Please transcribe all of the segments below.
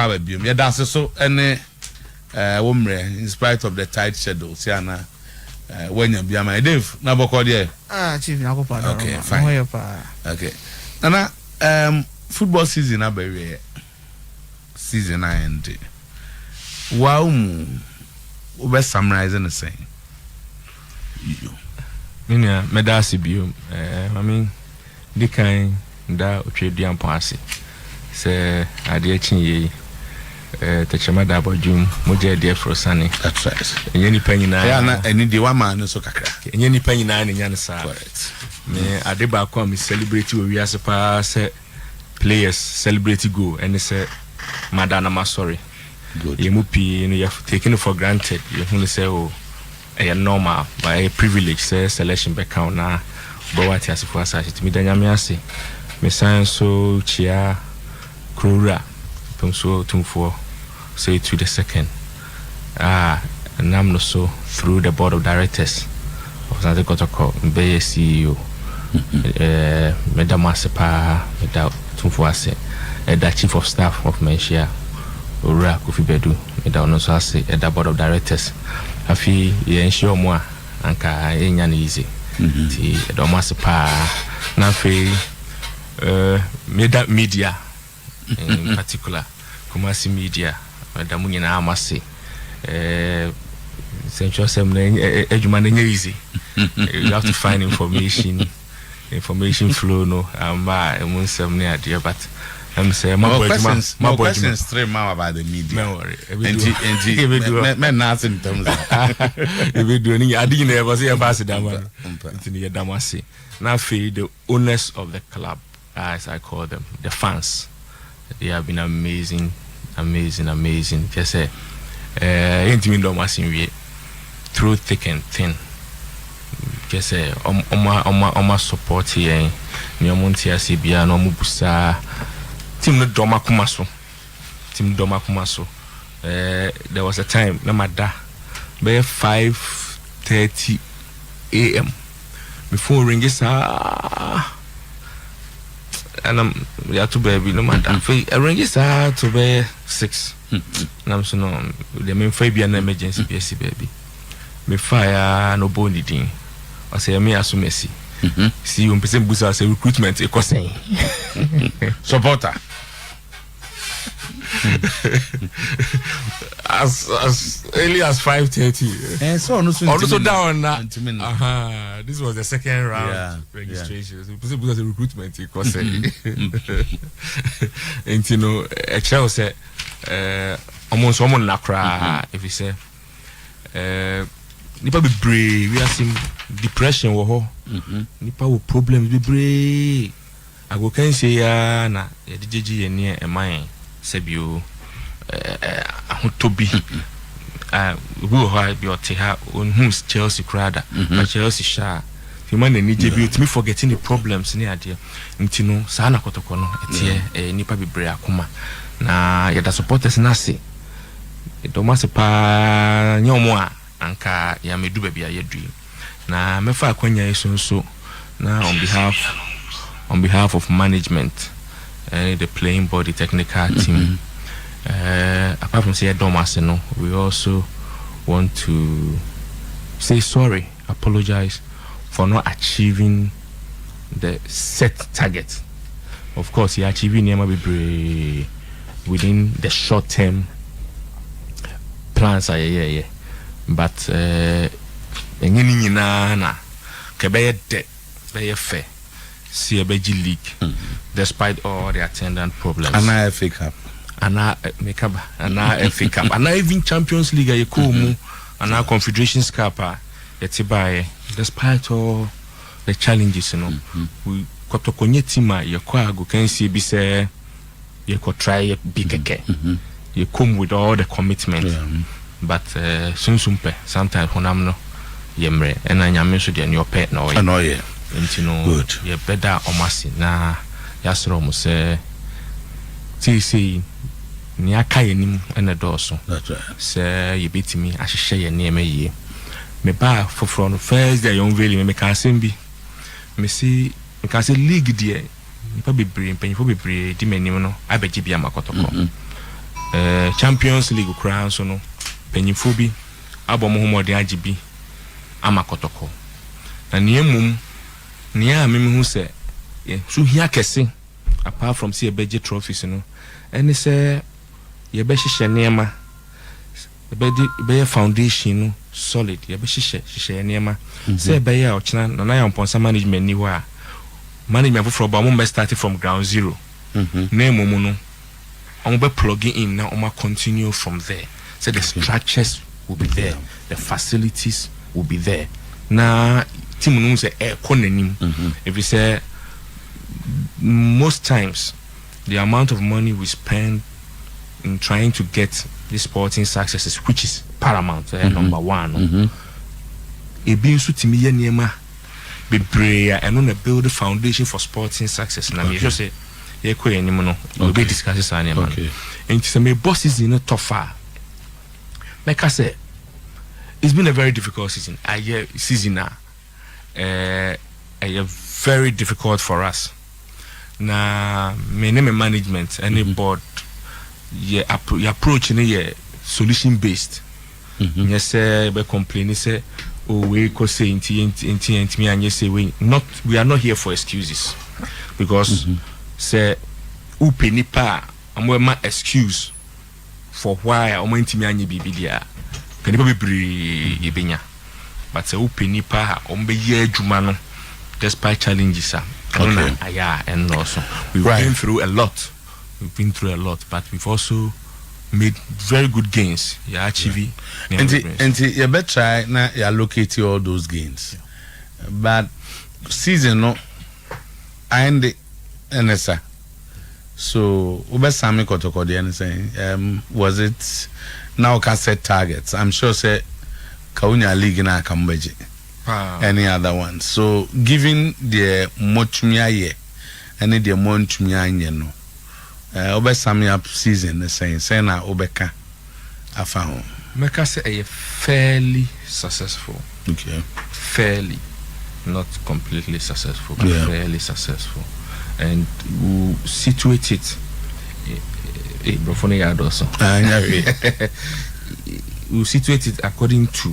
Ababium. Yeah, that's so any woman in spite of the tight schedule. Siana when you be my Dave Naboko there. Chief Nakopa. Okay, fine. Okay. Nana football season abawe season end. Wow, we summarizing the same. Minya medasi biom I mean the kind da otwedi ampase se ade achinye techema da bodum moje de frosane. That's right. Enye nipa nyina ya na eni de wa ma no so kakra. Enye nipa nyina ne nya ne sa. Correct. Me ade ba kwa me celebrate we wiase pa se players celebrate go and say madana ma sorry. Good. You mupi you have taken it for granted. You only say oh a normal by a privilege say selection back count na but what as for us to me danya me ase me san so chia krura pum so tumfo say to the second and I'm no so through the board of directors of Asante Kotoko be CEO Madam Asepa without tumfo ase the chief of staff of Menshia Ora Kofi Bedu without no so ase the board of directors afi ye ensure mo anka enya na easy ti do masepa na fe media in particular Kumasi media da munyina amase central assembly ejuma na easy you have to find information flow no amba emunsem na ade but I'm saying my questions 3 more about the media. No worry. Men not in terms of if we do any I didn't ever say about it. Now the owners of the club, as I call them, the fans, they have been amazing. Just say through thick and thin. Just say oma support here. Nyomunti asibia no mubusa. Team Doma Kumaso. There was a time na mada by 5:30 a.m. before ringis and we to baby no matter ringis to be 6 and I'm so no the main be an emergency PSC baby me fire no bony thing I say me as Messi see you person busa say recruitment e kosen supporter as early as 5:30 and so also down this was the second round registration so people busa say recruitment e kosen and you know a child say almost someone nakra if you say nipa be brave we are seeing depression wo ho nipa wo problems be brave I go can say ya na ye DJ ne e man sebio to be who ha be oteha on who's Chelsea crowd but Chelsea sha human ni jebi to me forgetting the problems ni ade ntino sa na kotoko no etie nipa be brave akoma na ye da supporters na se do masepa nyomo a anka ya medu ba bia yedui na mefa akwanya yeso na on behalf of management the playing body technical team apart from say Thomas no we also want to say sorry, apologize for not achieving the set target. Of course he achieving be within the short term plans but engini na kebe de be fair see a league despite all the attendant problems and FA Cup and make up and FA Cup and even Champions League ye komu and Confederations Cup by despite all the challenges we kotokonye tima ye kwa go can see be say ye ko try big keke you come with all the commitment but sunsumpe sometimes honam no yemre and anyame so de your pet no ye good ye better omasi na yasro mo say see ni aka yenim ene doso that's right say ye betimi ahihye ye ne emaye me ba for no first day yon veli me can sembi me see me can say league there nipa bebre mpanyfo bebre di manim no abeji bia makotoko Champions League crown so no penyimfo bi abom homode agibi ama Kotoko na niemum nia memihu se so hia kese apart from see a budget trophies no ene se ye be hihye niema be foundation no solid ye be hihye niema se be ya ochina na Yaw Amponsah management ni ho a management for ba mo start from ground zero na emumu no on be plugging in now on continue from there. So the structures will be there, the facilities will be there. Now team no say if you say most times the amount of money we spend in trying to get this sporting successes, which is paramount, number one. It being so timi ye niema be prayer and on build the foundation for sporting success. Now me just say you will be discussing and to me bosses in a tougher. Like I said, it's been a very difficult season. Very difficult for us. Now, my name management and board, you approach in solution based. Yes, say be complaining say, oh we could say me and you say we are not here for excuses because. Say upe nipa amwe excuse for why omentimi anye bibidia kanipa bebre yebenya but say upe nipa ombe ye adwuma no despite challenges and also we've been through a lot but we've also made very good gains achieve and you better try na you allocate all those gains but season no and Enesa. So Asante Kotoko saying was it now can set targets? I'm sure say Kaunya League na Kambeji. Any other one. So given the Mochumia ye and the Monchumia no Asante up season saying na Obeka afa Meka say a fairly successful. Okay. Fairly, not completely successful, but fairly successful. And we situate it we situate it according to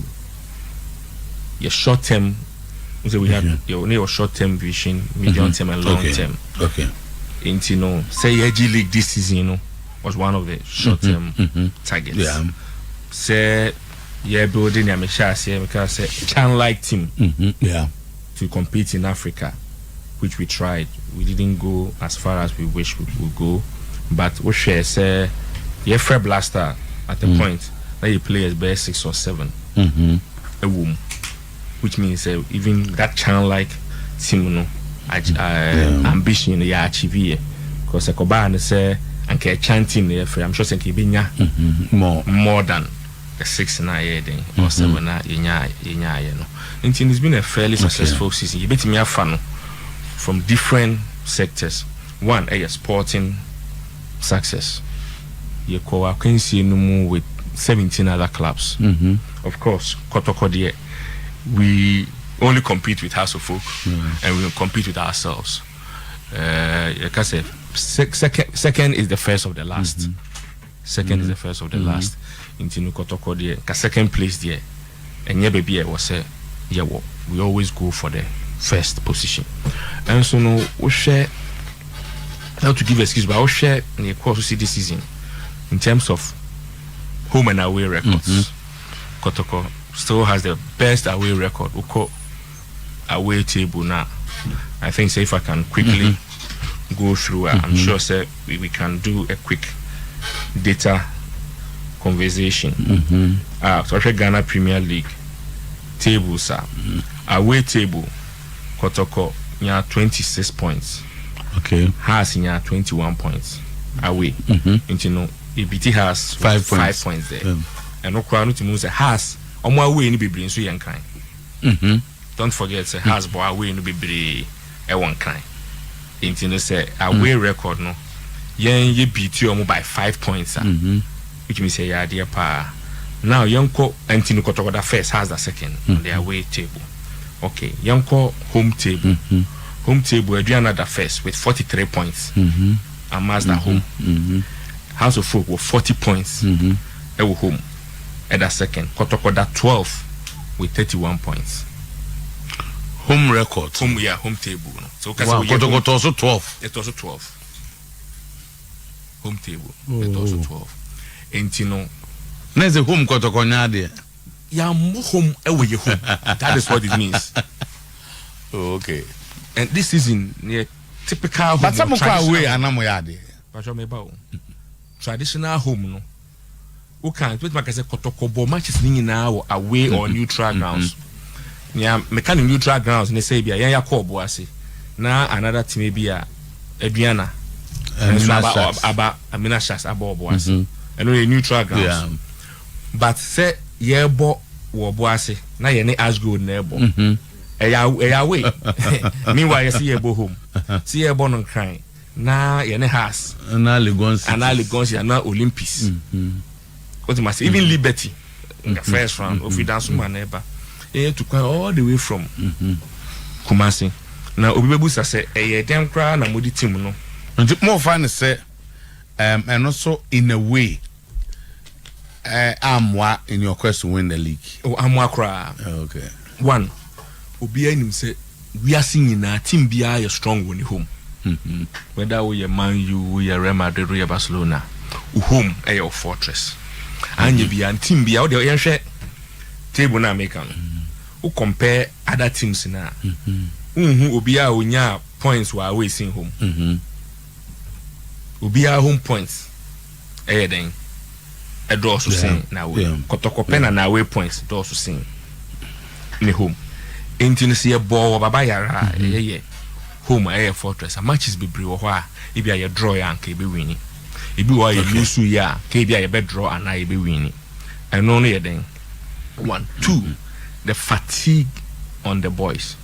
your short term. So we have your short term vision, medium term and long term. Okay. And say AG League this season was one of the short term targets. Yeah. Say building a because say can like team to compete in Africa, which we tried. We didn't go as far as we wish we would go, but we share say fair blaster at the point that you play as best 6 or 7 a womb, which means even that channel like team ambition achieve because Koban say and chanting I'm sure say more than the 6 na then or 7 na it's been a fairly successful season. You bet me a fan from different sectors. One, a sporting success. You can see no more with 17 other clubs. Of course, Kotoko we only compete with House of Folk and we compete with ourselves. Like I said, second is the first of the last. Second is the first of the last. In Kotoko second place there. And yeah, baby, was say, we always go for the first position. And so no we share not to give excuse, but we share in the course of this season in terms of home and away records. Kotoko still has the best away record. We call away table now. I think say if I can quickly go through I'm sure say we can do a quick data conversation. So Ghana Premier League table sir. Away table Kotoko nya 26 points. Okay. Has nya 21 points away. EBT has 5 points there. And no crowd to move has omo away ni bebre nso yen kan. Don't forget say has bo away no bebre e won kan. Say away record no yen ye beat omo by 5 points. Which means say ya dear pa. Now Yanko Antino Kotoko the first has the second on the away table. Okay, Yanko home table. Home table Adriana the first with 43 points. And Mazda home. House of Folk with 40 points. Ewo home. At that second. Kotoko that 12 with 31 points. Home record. Home table. So wow, Kotoko also 12. It's also 12. Home table. It's also 12. And you know, there's a home Kotoko nyade. Yeah, more home away home. That is what it means. Okay. And this season, yeah, typical. But some away anamo yade. But me about traditional home no. Who can put my say Kotoko bo matches ni now away or neutral grounds. Yeah, mechanic neutral grounds. They say be a ya call boase. Now another team be a Adriana. Amina Shas abo boase. And we neutral grounds. Yeah. But say ye bo wo boase. Na ye ne Ashgold na ebo. Away. Meanwhile, you see ye bo home. See ye born on crying. Na ye ne has. Na Legon na Olympus. What must even Liberty in the first round of dance man neighbor. You to come all the way from Kumasi. Now Obibebusa say a damn cry na modi team no. And more fun say and also in a way Amwa in your quest to win the league. Oh, Amwa cry. Okay. One Obia him say we are singing a team be a strong when home. Whether we are Man U, we are Real Madrid, we are Barcelona. Home a your fortress. And you be a team be out there share table na make who compare other teams na Obia unya points were away seeing home. Obia home points then a draw to sing now Kotoko pen na away points draw to sing in home into see a ball baba yara home a fortress a matches be brew or if you are draw and be winning. If you are a lose ya, KB a bed draw and I be winning. And only then 1, 2, the fatigue on the boys.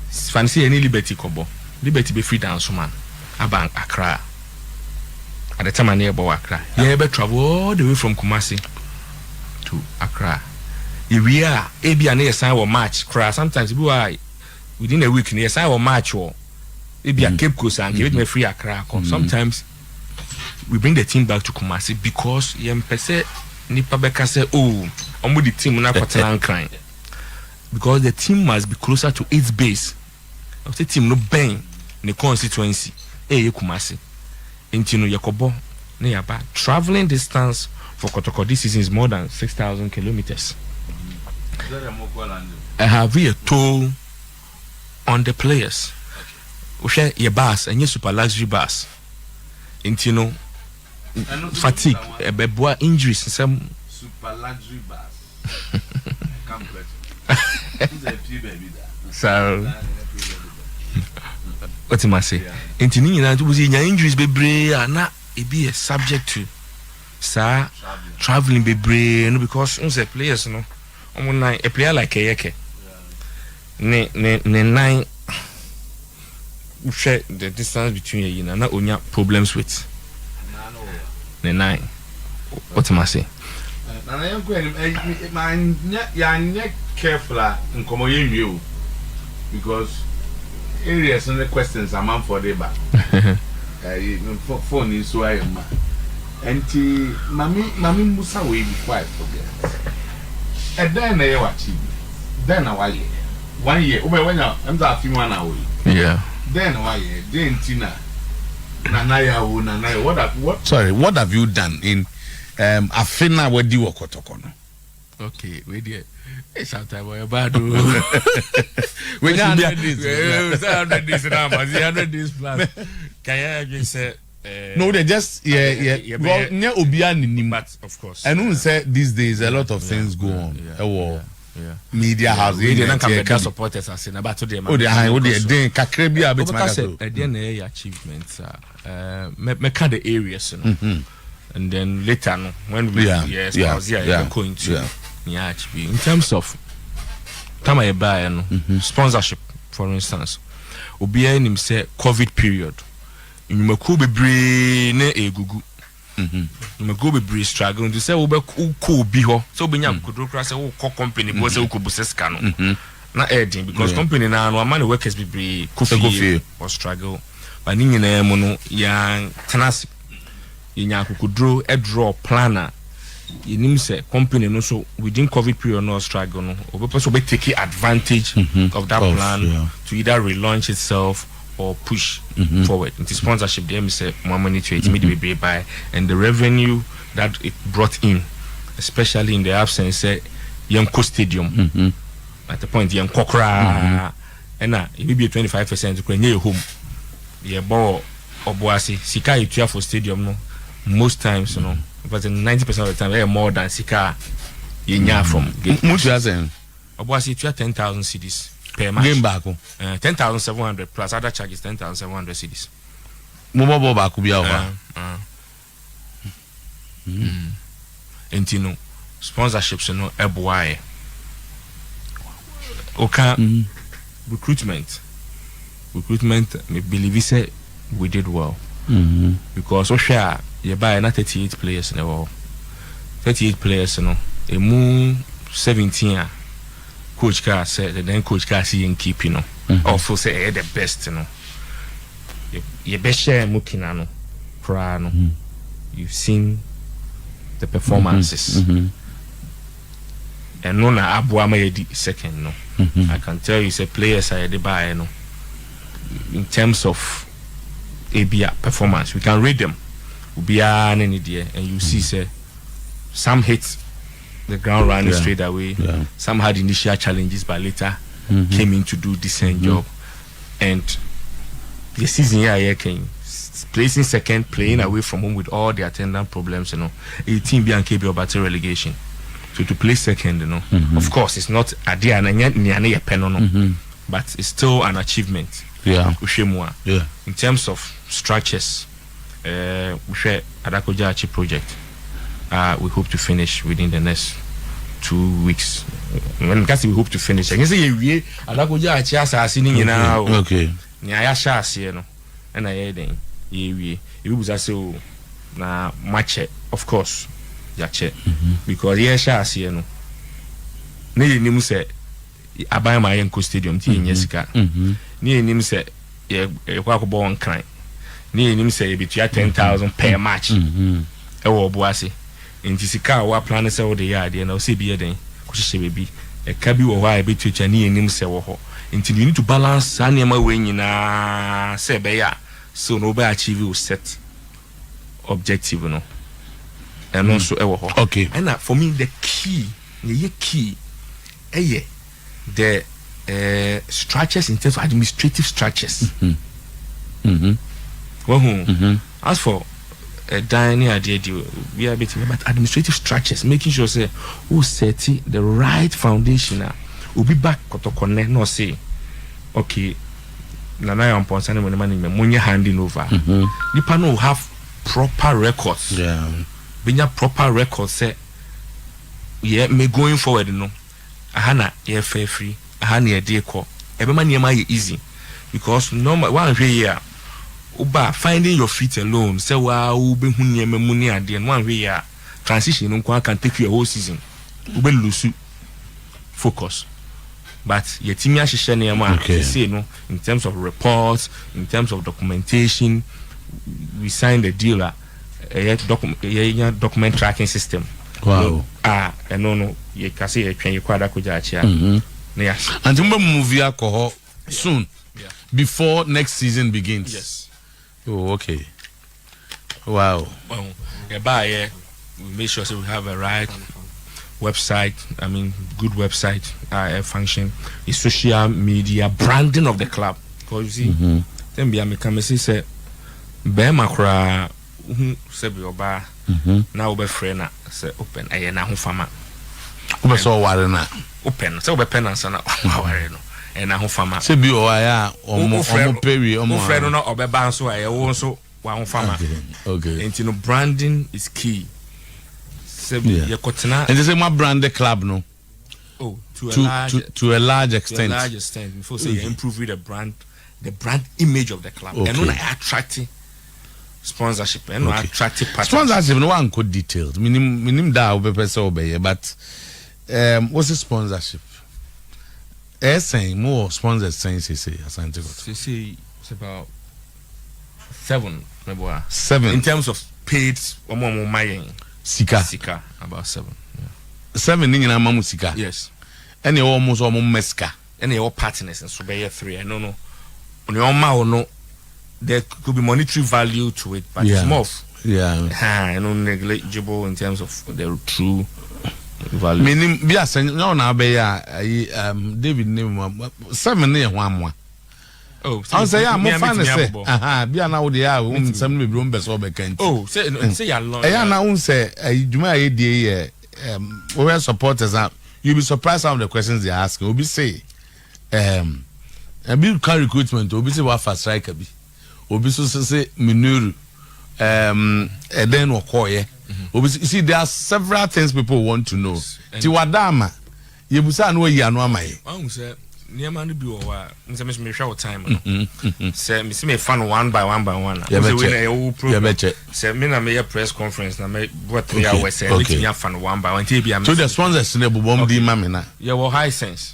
Fancy any Liberty Kobo. Liberty be free dance man. Abang Accra. At the time I near Accra. You ever travel all the way from Kumasi to Accra. If we are AB and a sign or match crash, sometimes we are within a week near sign or match or maybe a Cape Coast and give me free Accra. Sometimes we bring the team back to Kumasi because Yempese Nipa Beka say, oh, I'm with the team na kwatana crying. Because the team must be closer to its base. Of the team no bang in the constituency. Kumasi. Intino Yakobo ne yaba. Traveling distance for Kotoko this season is more than 6,000 kilometers. I have a toll on the players. We share your bus and your super luxury bus. Intino fatigue, injuries, some super luxury bus. So, what am I say? Injuries be na be a subject to traveling be because players no a player like Kayeke ne nine share the distance between you na onya problems with the 9. What am I saying? I'm careful in you because areas and the questions are man for the back. Phone is so I am. And Mammy Musa will be quiet forget. And then I watch him. Then a while 1 year. When I'm talking 1 hour. Yeah. Then why then Tina. What have you done in Afina where you work Kotoko? Okay, we did. It's sometimes we're bad. We can't this plus. Can I just say no, they just well near Obiani, but of course. And who said these days a lot of things go on. Yeah. Media house. They didn't come to supporters as in about them. Oh, they Kakrebia bit at the end achievements. Me kind of areas, you know. And then later, when we going to in terms of time I buy sponsorship, for instance, Obia him say COVID period. You make be ne egugu. You go be struggling to say cool be ho so be nyam could say company because say could buses can na adding because company na no man workers be coffee or struggle but ni nyina mu no ya tenase yenya kukudro e draw planner yenim say company no so within COVID period no struggle no obepo be take advantage of that plan to either relaunch itself or push forward into sponsorship. Them say more money to it be by, and the revenue that it brought in, especially in the absence say Yanko Stadium at the point Yanko Kra and it will be 25% to create your home. Yeah, ball obuasi sika itua for stadium no most times you know, but 90% of the time more than sika yinya from much doesn't obuasi itua 10,000 cedis per match. Game back 10,700 plus other charges 10,700 cedis. Mobile back be over. Entino sponsorships no eboy. Okay. Recruitment, me believe say we did well. Because share you buy not 38 players in the world. 38 players, you know. A moon 17 coach car said, and then coach car see and keep, you know. Also say the best, you know. You best share Mukinano, Prano. You've seen the performances. And no na Abuama second, no. I can tell you, say players are the buy, no. In terms of ABA performance, we can read them. Be an idea, and you see, say some hit the ground running straight away. Some had initial challenges, but later came in to do decent job. And the season here came placing second, playing away from home with all the attendant problems, you know. 18 B and KB or battle relegation. So to play second, you know, of course, it's not a dear but it's still an achievement. Yeah. In terms of structures, we share Adakoja project. We hope to finish within the next 2 weeks. When we hope to finish, I can say we Adakoja Assassin now. Okay. Nya shasi no, and I then we was also na match, of course. Because yeah, shasi no. Ne nim say aban my Yanko Stadium ti nyesika. Ne nim say ye kwa ko bon kan. Ne nim say be 10,000 per match. E wo boase. Nti sika wa plan say wo de ya de na o say bi den ko hye be e ka bi wo ha e be twetwa ne nim say wo ho. Nti you need to balance anema we nyina say be ya so no be achieve your set objective no. And also okay. And for me the key the structures in terms of administrative structures. As for dining idea, we are bit about administrative structures, making sure say who set the right foundation will be back Kotoko no say okay na Yaw Amponsah when money handing over. The panel will have proper records. Proper records say me going forward no ahana ye fair free ahana ye dey call every niema ye easy because normal one here uba finding your feet alone say wa ube hu niema mu ni ade one here transition no can take you a whole season ube lose focus but ye timi ahihye niema say no in terms of reports, in terms of documentation, we signed a deal document tracking system. Wow. And no, you can see a train you quite a yes. And remember movie alcohol soon. Before next season begins. Yes. Oh, okay. Wow. Well, we make sure we have a right website. I mean, good website, function, the social media branding of the club. Because you see, then be a mechanism say, Bemakra. Sebi oba na obe frena se open aye na ho fama obe so ware na open se obe penance na ware no e na ho fama sebi o aya omo peri omo freno na obe ba so aye wo so wa ho fama. Okay. And you know branding is key. Sebi ye kotena and they say my brand the club no to a large extent before say improve the brand image of the club and no attracting sponsorship and attractive patterns. Sponsorship no one could detailed. Minim da obepese obeye but what's the sponsorship? Saying more sponsors saying say Asante Kotoko. Say it's about 7 7 in terms of paid my Sika. about 7. 7 ni nyina mamu sika. Yes. And you almost meska. And all partners and so be 3. I don't know. On your no, there could be monetary value to it, but it's more. Negligible in terms of the true value. Meaning, be a no now be David name 7 near 1 Oh, I say I'm more fun say be an out there some be room best over can. Oh, say ya long. I now say you may we supporters are you'll be surprised some of the questions they ask. Will be say a big car recruitment will be say what fast strike be. Will be so say minuru and then or koye. You see there are several things people want to know. Tiwadama you be say no ya no amai. Near man be or me show time. Say me see me fan one by one. Say me na me press conference na me what 3 hours say let me fan one by one. So the sponsors in the bomb di mamina. You were High Sense.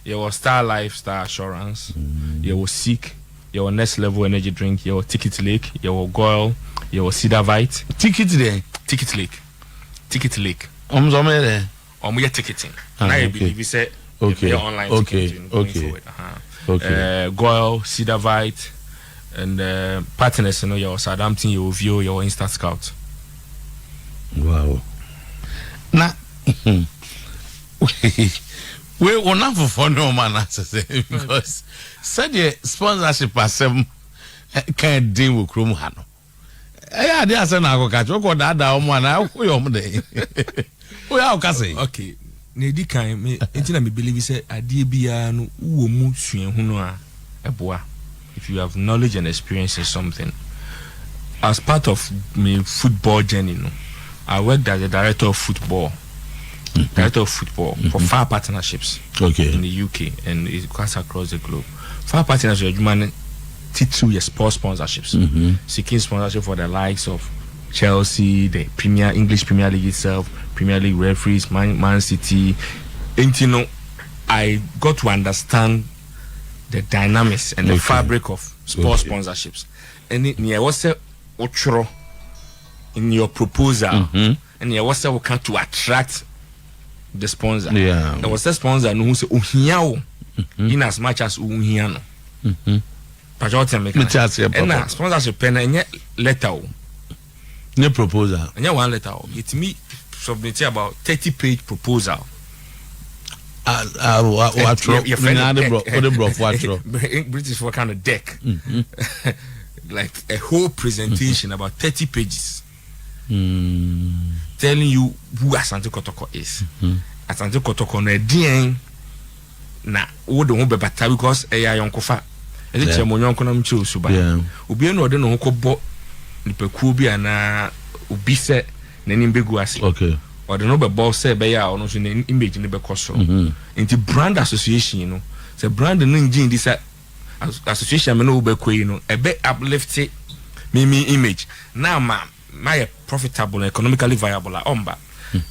You were Star Life, Star Assurance. You were Seek. You were Next Level Energy Drink. You were Ticket Lake. You were Goyle. You were Cedarvite. Ticket there. Ticket Lake. Ticket Lake. There. Ticketing. I believe you said. Okay. Online ticketing. Okay. Goyle, Cedarvite, and partners. You know, your Southampton, your View, your Insta Scout. Wow. Now, we will not for no man because said the sponsorship as some can't deal with Chrome Hano. I did say na go catch. What that one na we am dey. We how can say? Okay. Nedi kan me entina me believe say ade bia no wo mu suen hu no a eboa. If you have knowledge and experience in something, as part of my football journey, no, I worked as a director of football. For 5 partnerships in the UK and it cuts across the globe. 5 partnerships, man, teach you your sports sponsorships, seeking sponsorship for the likes of Chelsea, the English Premier League itself, Premier League referees, Man City. And you know, I got to understand the dynamics and the fabric of sports sponsorships. And it was a outro in your proposal, and it was a kind to attract the sponsor. Yeah. There was a sponsor who said, in as much as Uhiano. And sponsorship pen and yet letter. No proposal. And yet 1 letter. It's me submitting about 30-page proposal. British for kind of deck. Like a whole presentation about 30 pages. Telling you who Asante Kotoko is. Asante Kotoko na dien na wo de ho bebata because eya yonkofa. E de chemo yonko na mchi osuba. Obi enu ode no hokobɔ nipakuo bi ana obi se nanim begu ase. Okay. Ode no bebɔ se be ya ono so na image ne be koso. Nti brand association, you know. Se brand no ngin this association me no be koi no e be uplift me image. Now my profitable and economically viable omba.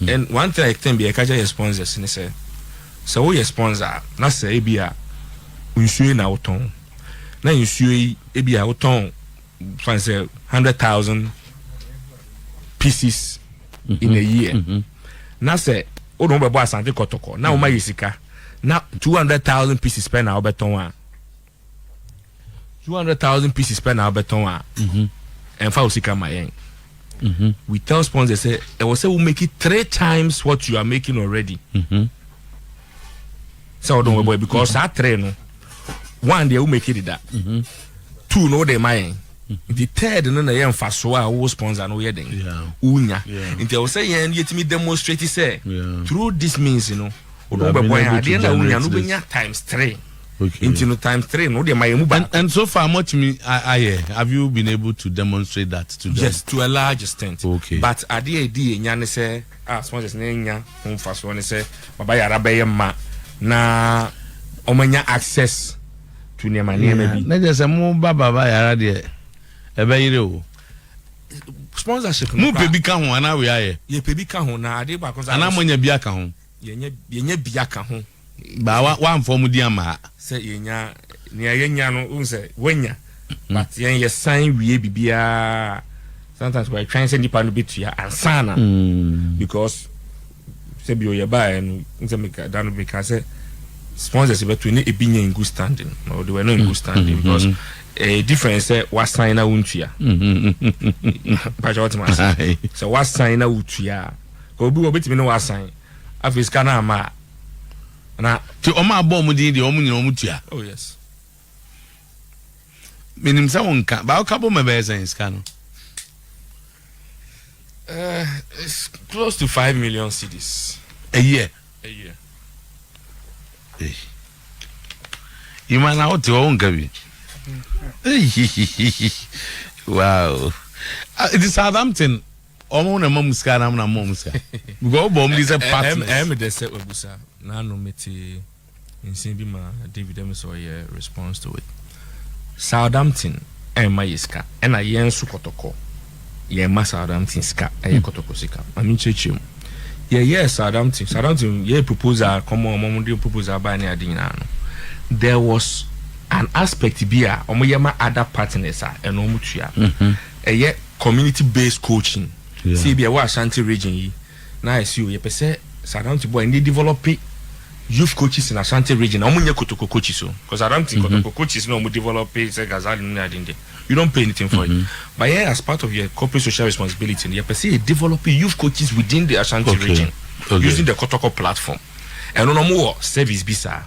And one thing I can be a catch your sponsors and say, so your sponsor, not say ebia unsue na uton. Na unsue ebia uton fancy 100,000 pieces in a year. Na say o don't be Asante Kotoko. Na o ma yisika. Na 200,000 pieces per na obeton wa. 200,000 pieces per na obeton wa. And fa usika ma yen. We tell sponsors say we make it 3 times what you are making already. So don't worry because that 3 no 1 they will make it that. 2 no they mind. The 3rd no na yen faso a wo sponsor no yeden. Unya. Until we say yen yet me demonstrate say through this means, you know, odo be boy at the end unya no benya times 3. Into no times 3 no they my move. And so far much me have you been able to demonstrate that to them? Yes, to a large extent. Okay. But at the idea nyane say sponsors nya home fast one say baba yara be ma na omanya access to ne mania maybe. Na just mo baba yara de e be yire o. Sponsorship mu pe bi ka ho ana we aye. Ye pe bi ka ho na ade ba ko sa. Ana mo nya bi aka ho. Ye nya bi aka ho. Ba wa mfom di ama. Say yenya ne yenya no unse wenya. But yen ye sign wie bibia sometimes we try and send people to be to ya and sana because say be your buy and make that because sponsors be to need a being in good standing or they were not in good standing because a difference was sign out to ya. So was sign out to ya. Go be a bit me was sign. After Ghana ma na to Oma bomb di the Omunia. Oh yes. Meaning someone can but couple my bears in Scano. It's close to 5 million cedis a year. A year. Hey. You man out your own Gaby. Wow. It is Southampton. Omona Momska, I'm not Momska. Go bomb is a partner. I'm the set with Busa. Nano Meti in Simbima, David Emerson, response to it. Southampton, and my iska, and I yen Sukotoko. Ye mas Southampton ska, and Kotoko sika. I mean, Chechim. Yes, Southampton, ye proposal, come on, Momundi proposal by Adinano. There was an aspect beer, Omoyama other partners, and Omutia. A yet community based coaching. See, be a Asante region. Now I see you, say, Southampton boy, and they develop youth coaches in Asante region. I'm only Kotoko coaches, because I don't think Kotoko coaches no develop you don't pay anything for it. But yeah, as part of your corporate social responsibility, you say develop youth coaches within the Ashanti region using the Kotoko platform. And no more service bisa.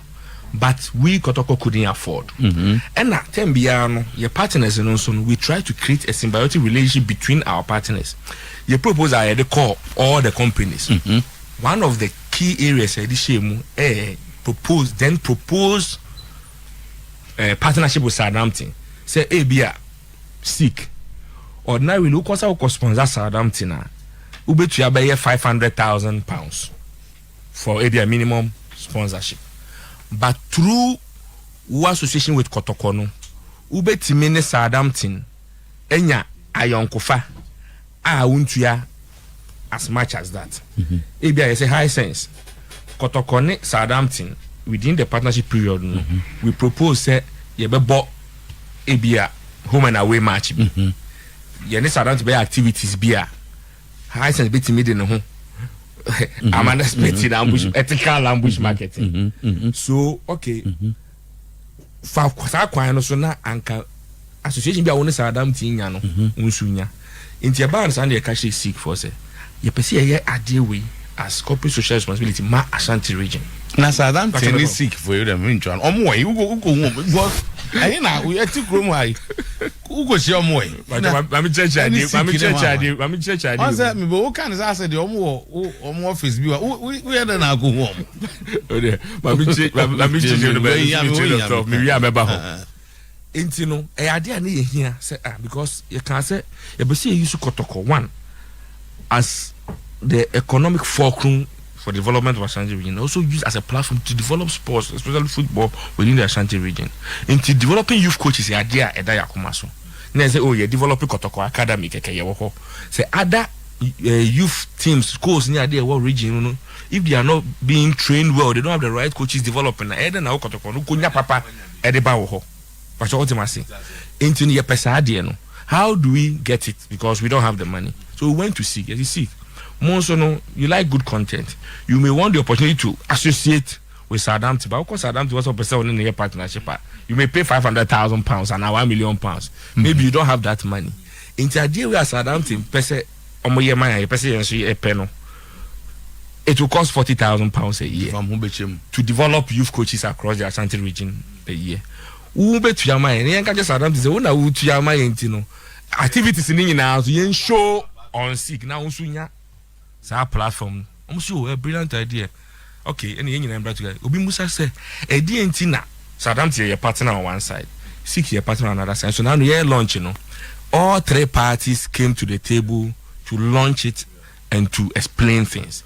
But we Kotoko couldn't afford. And at Tembiano, your partners and also we try to create a symbiotic relationship between our partners. You propose I the call all the companies. One of the key areas propose partnership with Southampton. Say Abia sick. Ordinary we look also sponsor Southampton. Ube to ya £500,000 for Abia minimum sponsorship. But through our association with Kotokono, Ube Timene Southampton, Enya Ayonkofa, Untuya as much as that. Abia is a high sense. Kotokone Southampton, within the partnership period, we propose say yebebo Abia home and away match. Yene Southampton be activities bia. High sense be timid in home. I'm expecting ambush, ethical ambush marketing. So okay. For kwano so na anka association bia woni Southampton nya no unsunya. Inti aba and the cash seek for say. You perceive ye idea we as corporate social responsibility ma Ashanti region. Na Southampton is sick for you them in John. Omo you go I na we eti krom ai. Who go see omo ai. Mami church idea. I said me but who can say the omo office bi we had na go home. Mami church me we ameba ho. Enti no e idea na ye hia say because you can say you be see use Kotoko one as the economic fulcrum for development of Ashanti region, also used as a platform to develop sports, especially football within the Ashanti region. Into developing youth coaches, the idea edaya kumaso. Now say, oh, you're developing Kotoko Academy, say other youth teams, schools in the idea what region, if they are not being trained well, they don't have the right coaches developing. Now Kotoko, no kunya papa, edeba woho. But what am I saying? Into your pesa how do we get it? Because we don't have the money. So we went to seek. As you see, most you like good content. You may want the opportunity to associate with Southampton, but of course Southampton was a person in a partnership. You may pay £500,000 and now £1 million. Maybe you don't have that money. In the idea we are Southampton, it will cost £40,000 a year to develop youth coaches across the Ashanti region a year. Activities in now to show on sick now our platform. A brilliant idea. Okay, any number together. Obi Musa say a DNT Southampton your partner on one side, Seek your partner on another side. So now we launch, all three parties came to the table to launch it and to explain things.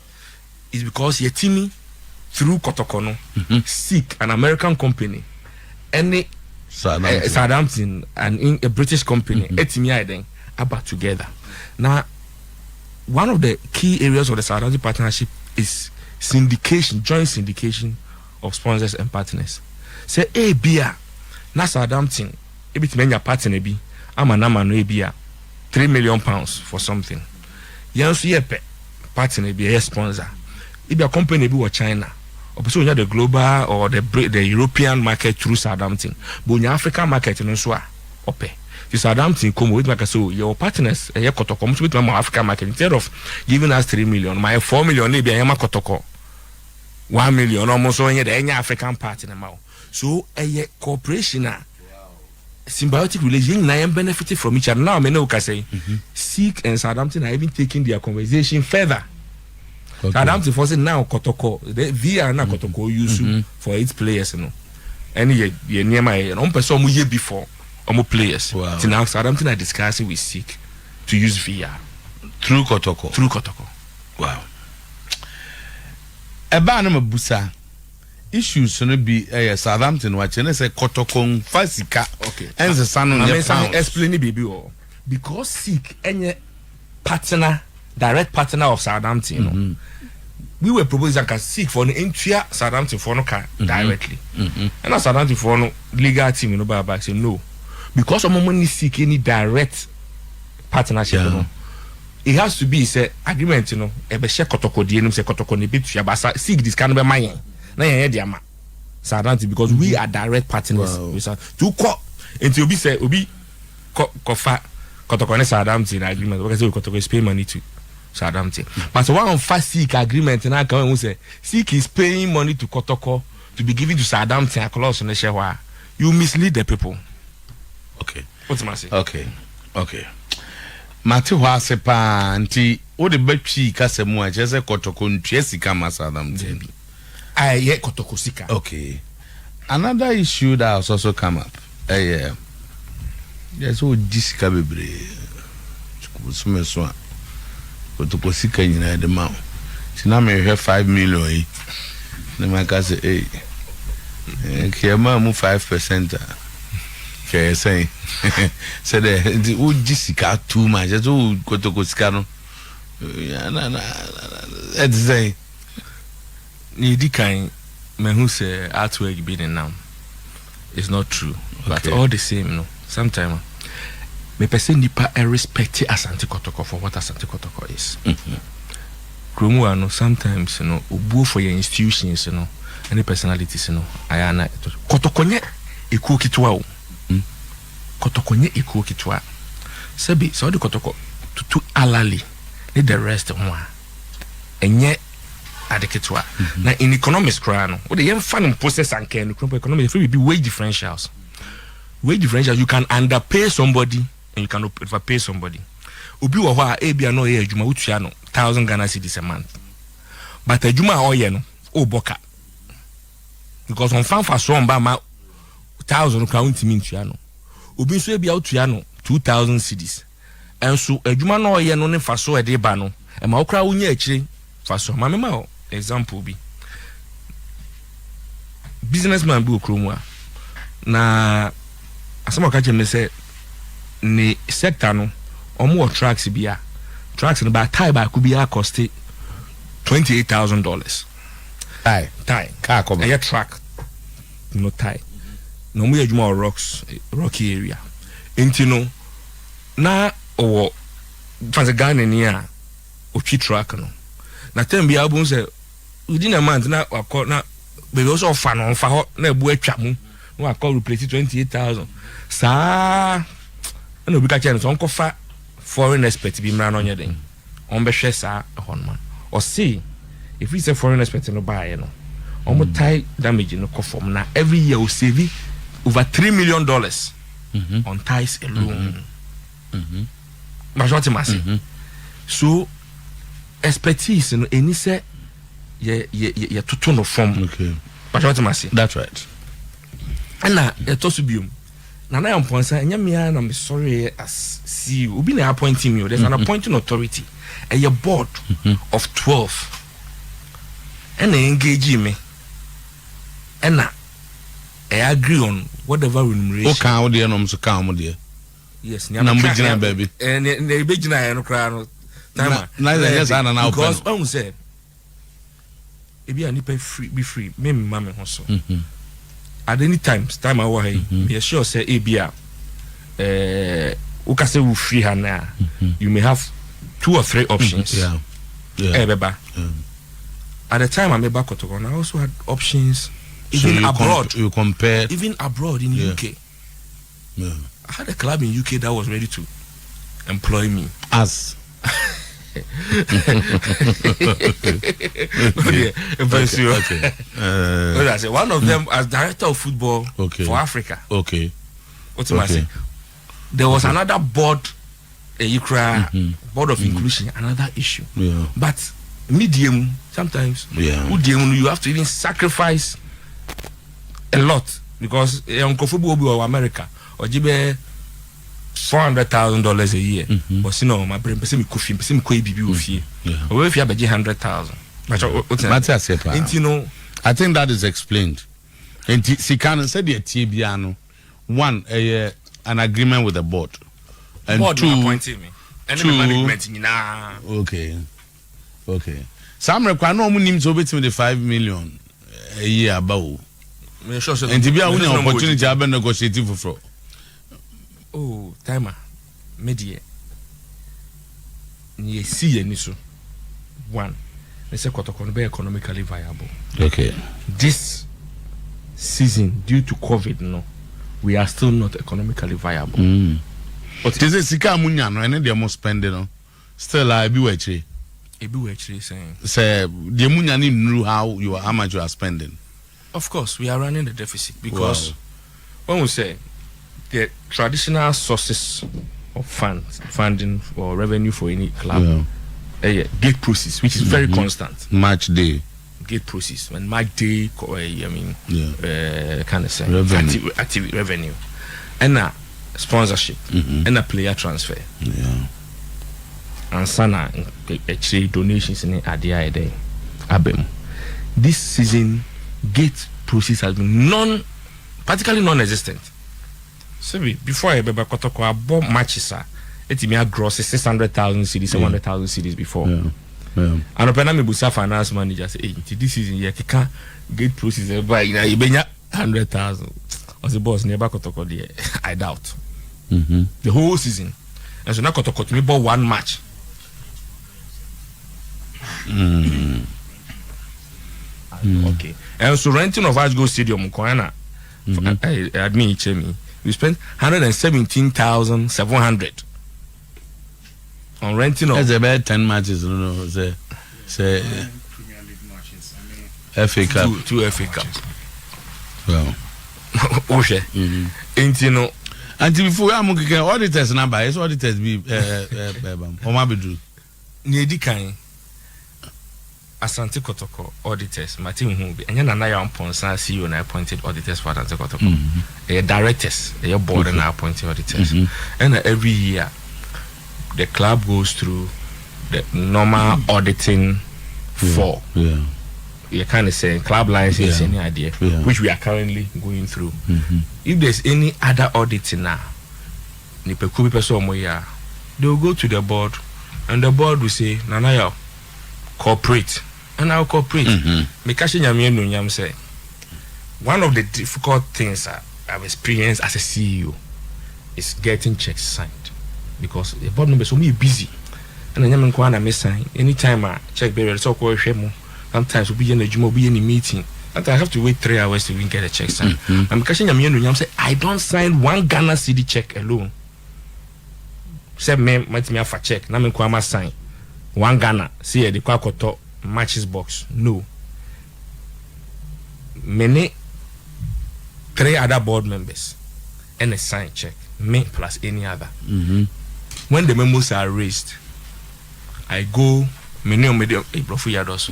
It's because your team through Kotokono Seek an American company, any Southampton and in a British company, about together. Now, one of the key areas of the Southampton partnership is syndication, joint syndication of sponsors and partners. Say, beer, na Southampton, bit many partner be, ama no beer. 3 million pounds for something. Yes, yepe partner be a sponsor. If your company be China, or so the global or the European market through Southampton, but your African market no so ope. The Southampton come with like so your partners a Kotoko with my African market instead of giving us 3 million, my 4 million maybe I am a Kotoko 1 million almost on any African partner now. So a cooperation symbiotic relation I am benefiting from each other. Now I know say Sikh and Southampton are even taking their conversation further. Southampton for say now Kotoko the VR na Kotoko use for its players, you know. Any ye near my person mu year before players. Wow. So now Southampton are discussing with Sikh to use VR through Kotoko. Wow. Eba na mabusa issues no be Southampton watching say Kotoko fasika. Okay. And the son on your explain baby because Sikh any partner direct partner of Southampton, you know. We were proposing that Sikh for the entire Southampton for no car directly. And Southampton for no legal team, you know, by say no. Because of money Sikh any direct partnership, you know. It has to be say agreement, you know. Ebe share Kotoko di say Kotoko ni bit ya basa Sikh this can be mine. Na ye dia ma. Southampton because we are direct partners. Wow. To call into obi say obi kofa Kotoko ne Southampton agreement because Kotoko is pay money to Southampton. But one fast Sikh agreement and I can say Sikh is paying money to Kotoko to be given to Southampton a clause on the share. You mislead the people. Okay. What's my say? Okay. Mati wa sepa anti o de betwi kase mu a jese Kotoko ntwe sika ma Southampton. Ye Kotoko sika. Okay. Another issue that has also come up. There's so disika bebre. Kusume so Kotoko sika nyina de ma. Tina me hwe 5 million yi. Na maka say kema mu 5%. Okay, say the old disika too much. That's all Kotoko sika no. Let's say ni di kan me who say artwork be now. It's not true. But all the same, no. Sometimes me person nipa respect Asante Kotoko for what Asante Kotoko is. Kromu no sometimes, you know, obu for your institutions, you know, any personalities, you know, ayana Kotoko nye eku kitwa o. Kotoko nye eku kitwa. Sebi so the Kotoko to alali need the rest one. Enye adeketwa. Na in economics kra no, what the yen fan process and can economics free be wage differentials. Wage differential, you can underpay somebody and you can overpay somebody. Obi wo ho a ebia no ye adwuma utua no 1,000 Ghana cedis a month. But adwuma o ye no o boka. Because on fan for so mba ma 1,000 ka untimi ntua no. Obi so ebia utua no 2,000 cedis. And so adwuma no ye no ne fa so e de ba no. E ma okra unya akire fa so. Ma me ma example bi. Businessman bi okromwa na asama ka me say ni sector no omo tracks bia tracks no ba tie ba ku bia cost $28,000 tie car come a track no tie no mo yadwuma rocky area enti no na o fanze Ghana ni a o twi track no na tem bia bu say within a month na akọ na be also fa no fa ho na ebu atwa mu no akọ replace 28,000 sa na obi ka chen so onko fa foreign expert bi mra no nye den on be hwe sa honma or see if we say foreign expert no buy no on tie damage no conform na every year we save over $3 million on ties alone majority mass so expertise no eni say ye tutu no form okay majority mass that's right and na etosubium na Yaw Amponsah enya me na me sorry as CEO obi na appointing me there's an appointing authority a board of 12 and engage me and I agree on whatever remuneration o kan o de no so kan o de yes na mbigina baby and na begina no kra no time na yes ana na because on say ebi ani pay free be free me mama ho so at any time I was here, me sure say ebia ukase will free her now. You may have 2 or 3 options. At the time I made back Kotoko, I also had options even abroad. You compare even abroad in UK. I had a club in UK that was ready to employ me as one of them as director of football for Africa. What am I saying? There was another board, board of inclusion, another issue. But medium sometimes, you have to even sacrifice a lot because football America or jibe $400,000 a year. But you know, my brain person me coffee, person me koi bibi ofie. Or if you have 100,000. You know, I think that is explained. And Sikan said the Tibiano, one an agreement with the board, and board 2 appointing me. And management okay. Some require no money to bet me the 5 million a year about. And to be a winning opportunity, I've been negotiating for fraud. Oh, timer, media. Ye see any so. One, they say Kotoko be economically viable. This season, due to COVID, we are still not economically viable. But is it Sika Munya no and they must spend it still I be saying say the Munya knew how much you are spending. Of course, we are running the deficit because when we say the traditional sources of funding or revenue for any club, gate process, which is very constant. Match day, gate process, when match day, kind of say active revenue, and sponsorship, and a player transfer, and sana actually donations in the abem. This season, gate process has been practically non-existent. So before I remember Kotoko, I bought matches. It me a gross 600,000 cedis, 700,000 cedis before. And open me busa finance manager say, "Hey, this season you can't get process buy you benya 100,000." I say, "Boss, never Kotoko there." I doubt. The whole season, and so now Kotoko me bought 1 match. Okay, and so renting of Ashgo Stadium, Koana, admin Chemi. We spent 117,700 on renting of. That's about 10 matches, say Premier League matches. FA Cup. Two FA Cups. Well, okay. Intino. Until before I'm looking auditors number, it's auditors be Omabidu. Niedikan Asante Kotoko auditors, Martin Humbi, and Yaw Amponsah CEO and appointed auditors for Asante Kotoko. Directors, your board and appointed auditors. And every year the club goes through the normal auditing for you kind of say club license any idea, which we are currently going through. If there's any other auditing now, they will go to the board and the board will say, Nanayo, cooperate. And I'll cooperate. Say, one of the difficult things I've experienced as a CEO is getting checks signed because the board members will be busy. And then I may sign anytime I check barrier, so sometimes we'll be in a gym, we'll be in a meeting. And I have to wait 3 hours to even get a check signed. I'm catching a say, I don't sign 1 Ghana CD check alone. Say, me, might me have a check. Now, I'm sign 1 Ghana. See, the Kwakoto matches box. No. Many 3 other board members and a sign check. Me plus any other. When the memos are raised, I go. Medium, brofu yados.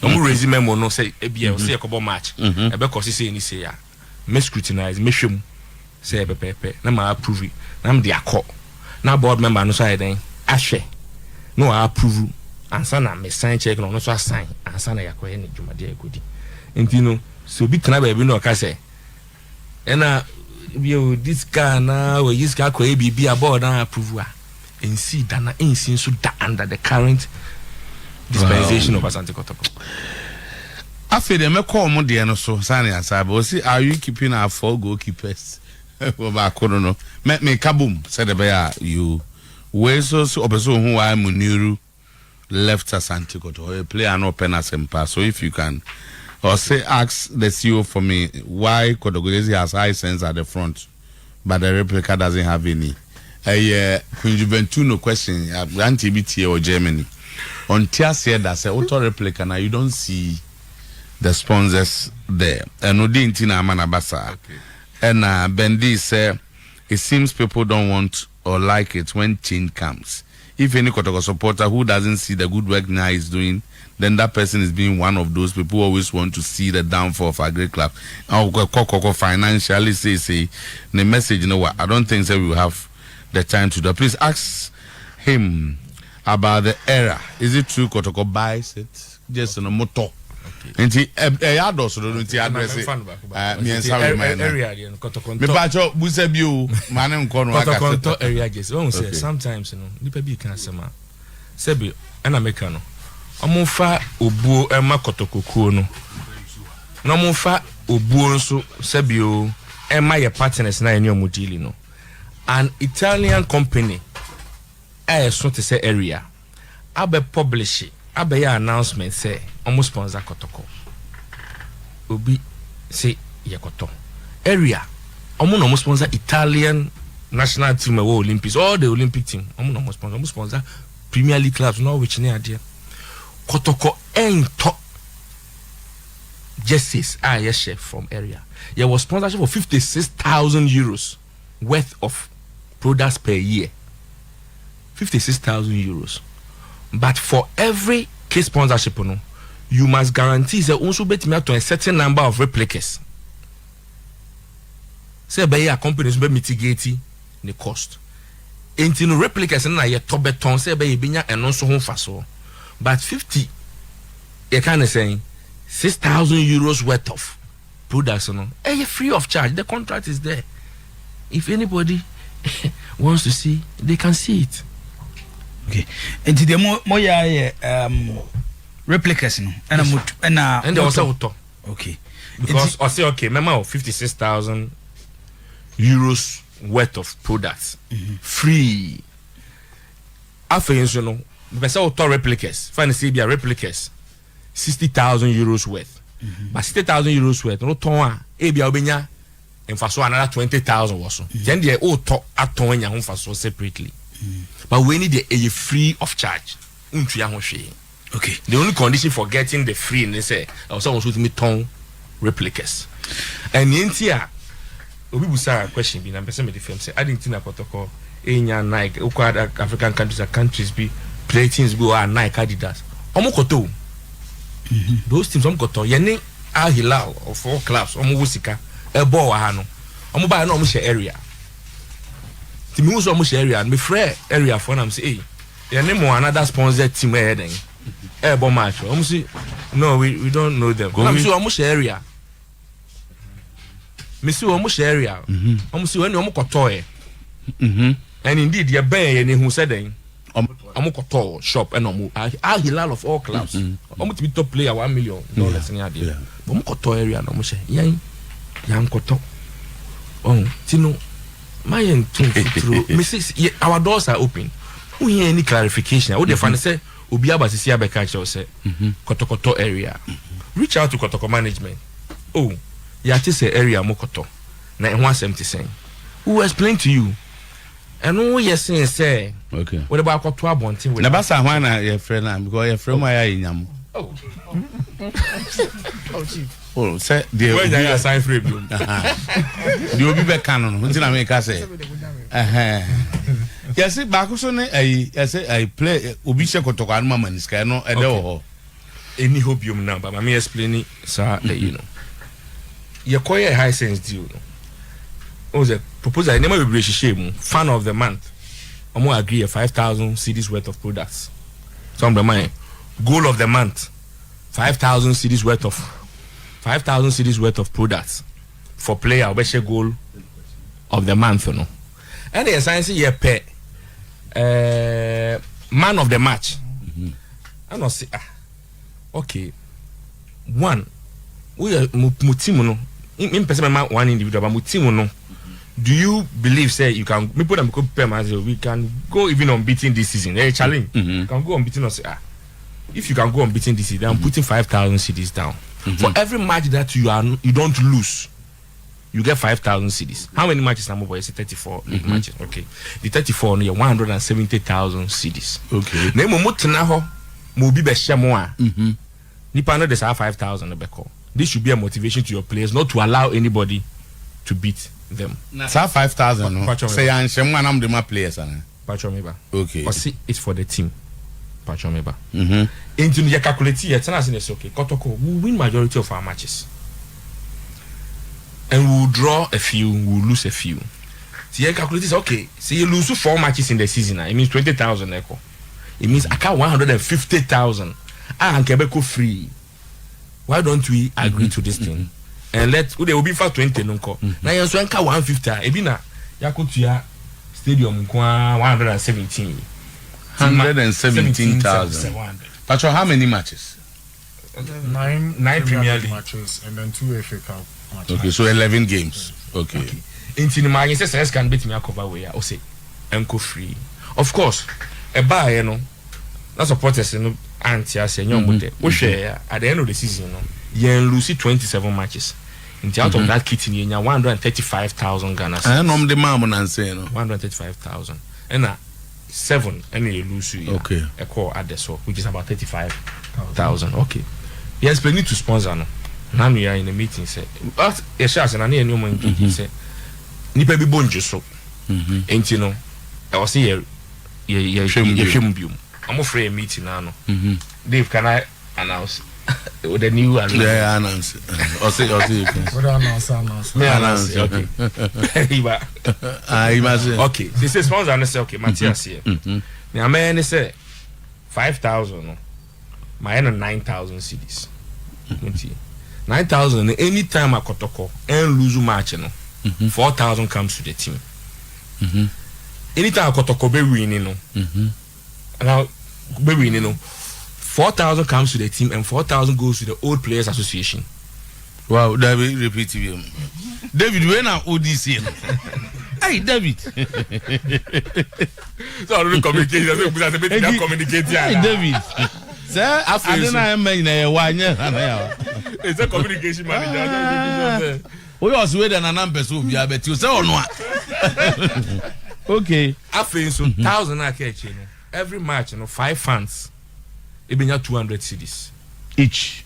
I'm raising memo no say say a couple match. Because say any say me scrutinize, me shum say pepe. Na ma approve it. Na me dey akọ. Na board member no so I then ahwe. No I approve. Ansa na me sign check no so sign. Ansa na yakọ any dwumade agodi. Enti no so bi tena ba bi no ka say. Ena this guy na we use guy ko ABB board na approve a. And see dana insin so da under the current dispensation of Asante Kotoko. I feel they may call more than so. Sani Asabo. See, are you keeping our 4 goalkeepers? ba kono no me kabum said the you we so opeso who I Muniru left Asante Kotoko play an open as pass. So if you can or say ask the CEO for me why Kotoko has high sense at the front but the replica doesn't have any. No question anti-BTA or Germany on Tia said that say auto replica now you don't see the sponsors there and no dintina manabasa and Bendy say it seems people don't want or like it when change comes. If any Kotoko supporter who doesn't see the good work now is doing, then that person is being one of those people who always want to see the downfall of a great club. Kotoko financially say the message, you know what? I don't think that we will have the time to do. Please ask him about the era. Is it true Kotoko buys it just in a motor? And he address me and sorry man. Me bacho busebiu manem kono Kotoko area just. Won say sometimes you know nipa bi kan sema. Sebi na meka no. Omonfa obuo ema Kotoko kuo no. Na omonfa obuo nso sebi o ema ye partners na eni omudili no. An Italian company so to say area abe publish abe ya announcement say almost sponsor Kotoko obi say yekoto area almost sponsor Italian national team Olympics all the Olympic team almost sponsor Premier League clubs no which near there Kotoko ento jerseys chef from area there was sponsorship for 56,000 euros worth of products per year. 56,000 euros. But for every case sponsorship, you must guarantee that also bet me to a certain number of replicas. Say by your companies be mitigating the cost. Ain't no replicas na ye top beton say by binya and also home faso. But 50 you can say 6,000 euros worth of products free of charge. The contract is there. If anybody wants to see, they can see it. Okay. And the more replicas no and also okay. Because I say okay, remember 56,000 euros worth of products free. After you know, the say auto replicas, find see be replicas 60,000 euros worth. But 60,000 euros worth no ton e bia obenya and for so another 20,000 or so. Then they all talk at Tonya for so separately. But we need a free of charge. Okay. The only condition for getting the free, they say, someone should me ton replicas. And in here, we will say a question. Be number 7 film say, I didn't think Kotoko in your Nike, African countries be play teams go are Nike Adidas. Omokoto. Those teams Omokoto. Yene Al Hilal of 4 clubs. Omowusika. Ebo wahano omo ba na omo share area timi wo so omo share area me frɛ area for am say ye name another sponsor team then ebo match omo say no we don't know them am say omo share area me say omo share area omo say when omo koto and indeed ye ben ye ne hu say then omo koto shop and omo Al Hilal of all clubs omo to be top player $1 million in area omo koto area no omo share yan Yankoto. Tino, my through Mrs. Our doors are open. We hear any clarification. What they find say, Ubiaba to see Abekacho say, Kotokoto area. Reach out to Kotoko management. Oh, Yati say area Mokoto. 170 saying. Who will explain to you? And who you're saying, say, okay. What about Kotoa Bontin? Nabasa Wana, your friend, because your friend, my eye. Oh, chief. Oh, say the when you assign free you. The obi be canon. Until I make say. Yes, back so I play obi she Kotoko anuma maniska no e dey ho. Any hope you now, but me explain it, sir, let you know. You call a high sense deal. Oh, the proposal I never be shame fan of the month. I'm going to agree 5,000 CDs worth of products. Some of the money. Goal of the month 5,000 CDs worth of 5,000 CDs worth of products for player which goal of the month, you know. And the science here pay man of the match. I don't see okay. One we are mutimu no in person one individual but mutimu no do you believe say you can me put them we can go even unbeaten this season? Hey, challenge. You can go unbeaten or say if you can go unbeaten this season, I'm putting 5,000 cedis down. For every match that you don't lose, you get 5,000 cedis. How many matches number boy? Say 34 league matches. Okay. The 34 no 170,000 cedis. Okay. Na mo mutena ho mo bi be hye mo a. Nipa no dey say 5,000 be call. This should be a motivation to your players not to allow anybody to beat them. Sa 5,000 no. Say anhye mo anam de my players ana. Patcho meba. Okay. Or see it's for the team. Patcho meba. Into you calculate here, tell us it's okay. Kotoko will win majority of our matches. And we'll draw a few, we'll lose a few. So you calculate this, okay. So you lose 4 matches in the season. It means 20,000 echo. It means I got 150,000. I can Quebec free. Why don't we agree to this thing? And there will be for 20 nunko. Now you so 150. Ebina yakutia stadium 117. 117,000. Patrol, how many matches? 9 Premier League matches and then 2 FA Cup matches. Okay, so 11 games. Okay. Into the margin says can beat me a cover way. I say enco free. Of course, a buy you know. That's supporters you know anti as young mute. We share at the end of the season, you lose 27 matches. Into out of that kit in 135,000 Ghana. I know the mom and say no. 135,000. And 7 and you lose you. Okay. A call at the so which is about 35,000. Okay. He explained it to sponsor no. Now we are in a meeting say yes yes and any new man say nipa bi bonjo so. Enti no I was here shembium. I'm afraid meeting now no. Dave, can I announce with the new announce? Yeah, announce. Or say you can. What announce? Me announce. Okay. Okay. This is sponsor and say okay, Matthias here. Now man say 5,000 no. My 9,000 cedis. 9,000 anytime I Kotoko and lose match no. 4,000 comes to the team. Anytime I Kotoko be winning no. Now be winning no. 4,000 comes to the team and 4,000 goes to the Old Players Association. Wow, David, repeat it. David, when are ODC? Hey, David. So I don't communicate. I communicate. Hey, David. Sir, I don't know. It's a communication manager. We also wait and number so be able to say no. Okay. I feel so 1,000 I catch you know. Every match you know 5 fans. It be 200 cedis each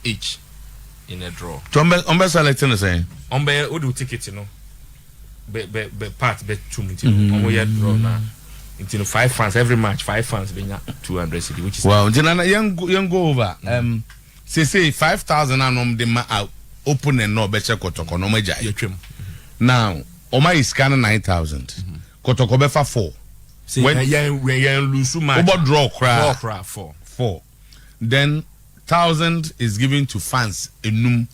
in a draw. Umbe selecting the same. Umbe o do ticket you know. Be part be 2 minutes. Umbe ya draw na. Into 5 fans every match 5 fans be 200 cedis which is wow. Until young go over. Say 5,000 and the ma open and no better Kotoko no major. Now Oma is scanning 9,000. Kotoko be for 4. When you lose match. Over draw 4. Then 1,000 is given to fans enum,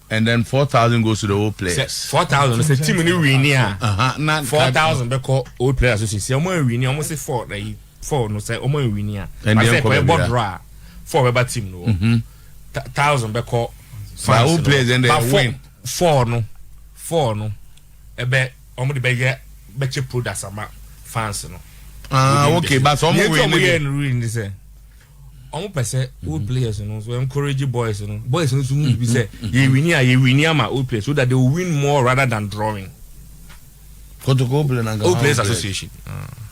and then 4,000 goes to the Old Players. 4,000 is a team in winning. 4,000 be call Old Players Association. Omo winning, almost say 4. Like 4 no say omo winning. And I then say for draw 4 be team no. 1,000 be call fans. Old Players and they win. 4 no. Ebe omo de be che products ama fans no. Okay, but some win this. Omo pese Old Players you know so encourage boys you know so be say you win my Old Players so that they will win more rather than drawing. Kotoko Old Players Association.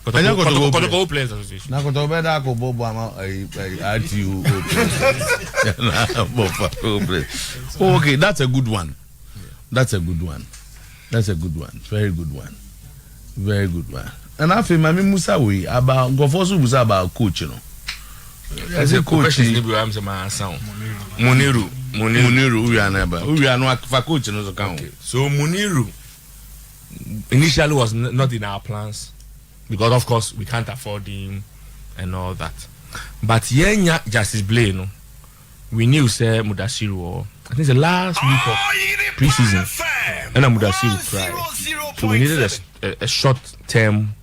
Kotoko Old Players Association. Na Kotoko be da ko bobo ama RTU Old Players. Okay, that's a good one. Very good one. And I feel Mami Musa we about Gofosu Musa about coach you know. As a coach, Muniru, we are not for coaching us account. So Muniru initially was not in our plans because of course we can't afford him and all that. But Yenya Justice Blay, no, we knew say Mudasiru. I think the last week of pre-season, and Mudasiru cried. So we needed a short-term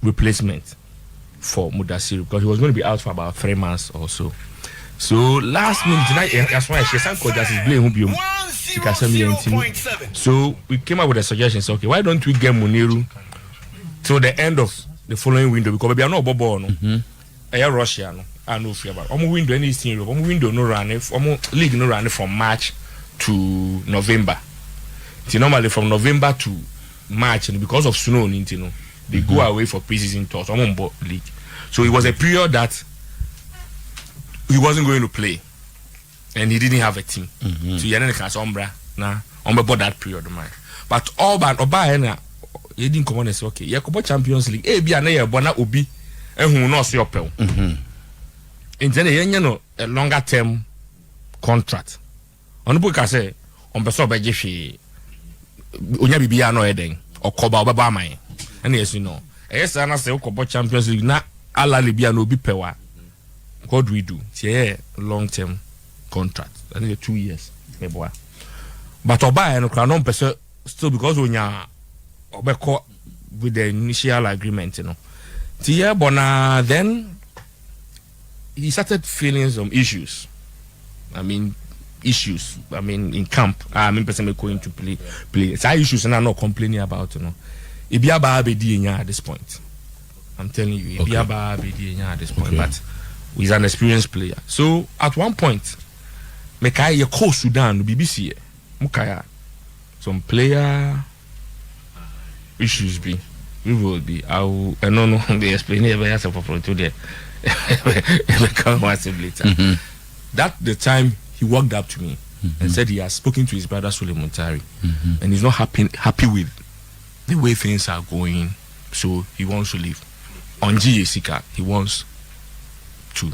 replacement for Mudasiru because he was going to be out for about 3 months or so. So last minute tonight, that's why she sang Justice Blay who be So we came up with a suggestion. So, okay, why don't we get Muniru till the end of the following window? Because we are not Bobo, no. Russia, no. I know fear about. Window any Europe. Window no run. League no run from March to November. See, normally from November to March, and because of snow, they go away for preseason tours. League. So it was a period that he wasn't going to play, and he didn't have a team. So he didn't cast Umbra na about that period of mine. But all but Oba he didn't come on and say, okay, Yakobo Champions League. Be an bona obi and who knows your pel. In general, a longer term contract. On the book I say on Beso by Jeffy Unya Bibiano Eden or Koba Obama. And yes, you know, yes, I say Yakobo Champions League na ala Libya no be pewa. What do we do? Yeah, long term contract. I think 2 years. But Oba and Kranon person still because when ya Obeko with the initial agreement, you know. Bona then he started feeling some issues. Issues. In camp. Person going to play. It's issues and I'm not complaining about, you know. Ibiaba Abedi at this point. I'm telling you, Ibiaba Abedi at this point. But he's an experienced player. So at one point, Mekai ye call Sudan BBC Mukaya. Some player issues be. We will be. I don't know they explain it as a for today. That the time he walked up to me and said he has spoken to his brother Suleiman Tari and he's not happy with the way things are going, so he wants to leave. On GAC, he wants to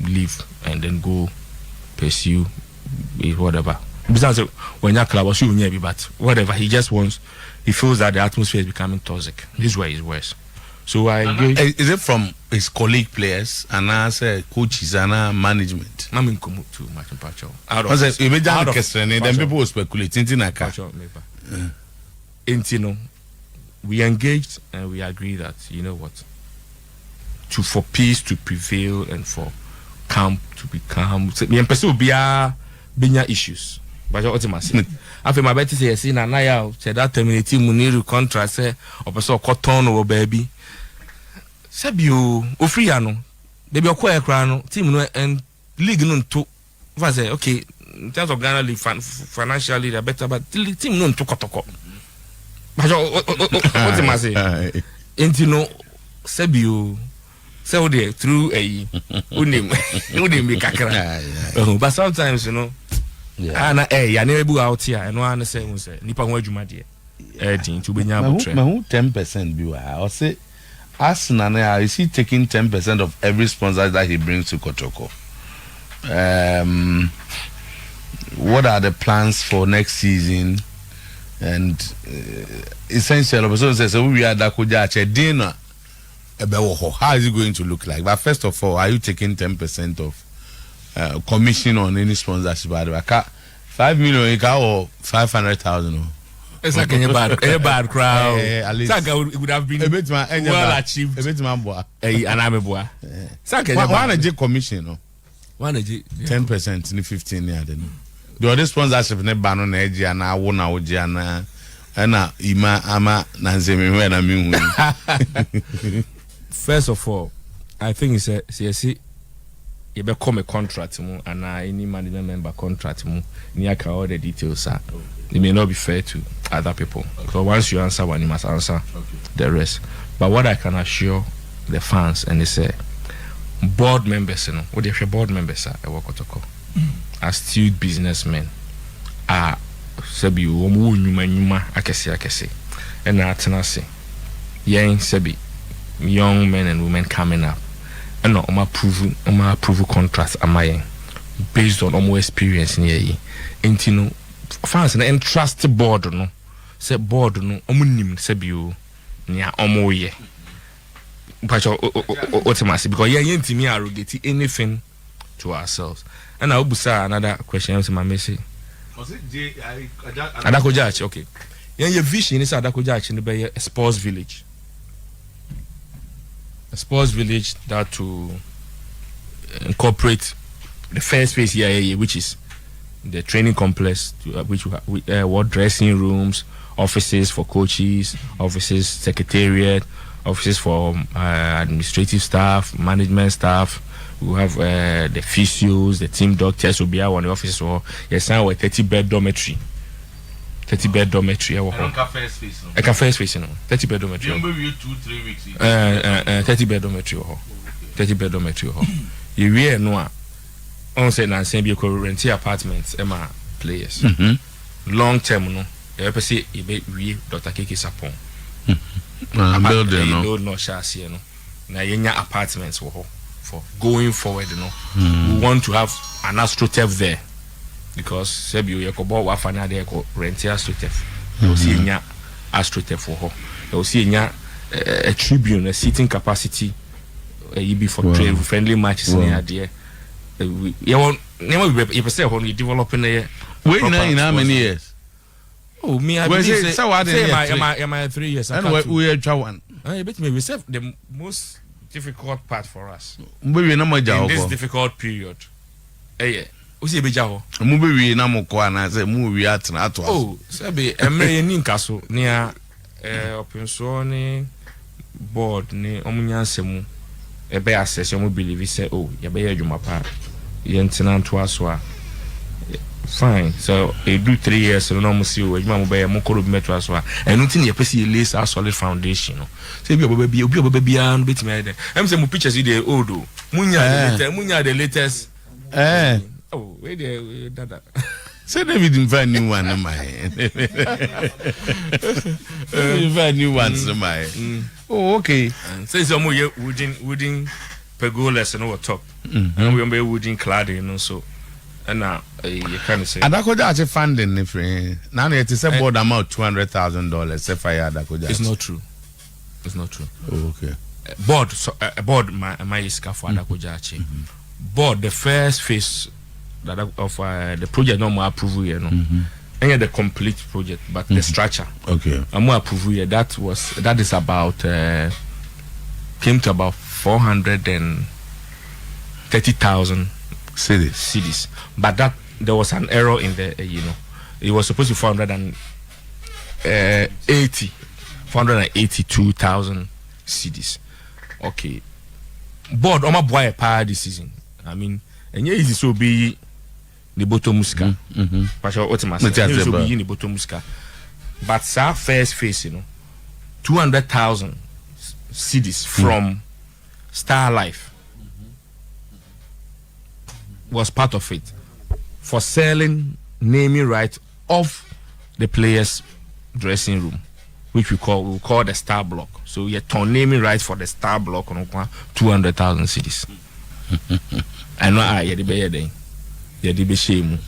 leave and then go pursue whatever. Besides, when you're club, but whatever, he just wants. He feels that the atmosphere is becoming toxic. This is why he's worse. So I engage. Is it from his colleague players and as coaches and management? I'm in Kumu too much in Pacho. Then people will speculate. We engaged and we agreed that, you know what, for peace to prevail and for camp to become issues. But ultimately, after my better say, see, na ya said that terminating Muniru contract say, or person cotton or baby. Sabio, Ofriano, baby, or quite crano, team and league non to. Was okay, in terms of Ghana League financially, they're better, but team non to Kotoko. But ultimately, and you know, Sabio. So there through a but sometimes, you know. Yeah. I never out here. And one say, Nipa Wajuma dear. 10% be I say, ask Nana, is he taking 10% of every sponsor that he brings to Kotoko? What are the plans for next season? And essentially, so says, we are Dakoja dinner. How is it going to look like? But first of all, are you taking 10% of commission on any sponsorship? 5 million or 500,000? It's like a bad crowd. At least it would have been well achieved. And I'm a boy. One commission, 10% in 15 years. The other sponsorship ne bano na eji ana awo na oji ana ima ama na nzeme na mi. First of all, I think it's a you become a contract and any management member contract near all the details are. It may not be fair to other people. So once you answer one, you must answer the rest. But what I can assure the fans and they say board members, what if your board members are astute businessmen are sebi nyuma akese and atenase yen sebi young men and women coming up and no approve contracts amayen based on almost experience in here intino fans and trust board no say board no omunim sebi o nia omoye but ultimately because yen timi arrogate anything to ourselves. And I will say another question to my message. Was it Adako Judge? Okay. Your vision is Adako Judge in the a sports village. A sports village that to incorporate the first phase here, which is the training complex, which what dressing rooms, offices for coaches, offices secretariat, offices for administrative staff, management staff. We have the physios, the team doctors will be out on the offices. Or yes, now a 30-bed dormitory. 30-bed dormitory. I can first face, 30-bed dormitory. 2-3 weeks. 30-bed dormitory. 30-bed dormitory. You really know. On say na say be rent apartments Emma players. Long term no. You say you be we Dr. Keke Sapon. Building no. Build no share no. Na yenya apartments for going forward no. We want to have an AstroTurf there because say be you go wa fana there go rent AstroTurf. You see yenya AstroTurf for ho. You see yenya a tribune, a seating capacity you be for trade friendly matches near there. You want you say when you developing a wait in how many years? Oh me I believe say am I 3 years and we are one. I bet me we say the most difficult part for us we na mo in this difficult period eh o si ebeja ho mo be we na mo ko ana say mo we atena ato oh say be emre ni nkaso nia open so ni board ni omunyansemu ebe assess omu believe say oh ya be adwuma pa yentina nto aso a fine so e do 3 years so no mo see o adwuma mo be mo koro bi meto aso a enu tin ye pese lay a solid foundation no say bi oba bia no betimi ade em say mo pictures dey old o munya the latest oh we dey dada say David in find new one my find new ones my oh okay say some mo wooden pergolas no top and we be wooden cladding no so and you can say Adakoja actually funding the free now it is a board amount $200,000 say fire Adakoja. It's not true oh okay board my iska for Adakoja achi board the first phase that of the project no more approval here no and the complete project but the structure okay and more approval here that is about came to about 430,000 cities but that there was an error in the it was supposed to be 482,000 cities okay board oma boy pa this season I mean and yeah easy so be the bottom muska pasha what must so be the bottom muska but sa first face 200,000 cities from Star Life was part of it for selling naming right of the players dressing room which we call the Star Block so you're naming right for the Star Block on 200,000 cities I know yeah the be shame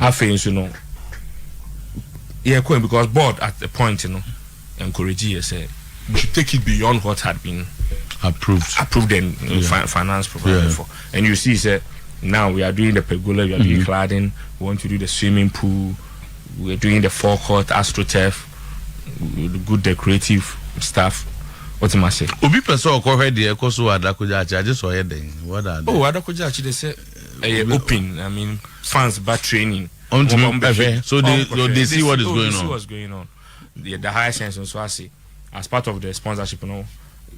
I feel yeah because board at the point encourage you say we should take it beyond what had been approved and finance provided for and you see say now we are doing the pergola we are doing cladding we want to do the swimming pool we are doing the forecourt AstroTurf good decorative stuff what am I say obi person ko hwe de ekoso Adakoja achi just so heading what are they Adakoja achi they say open I mean fans back training so they see what is going on what's going on the higher sense so I say as part of the sponsorship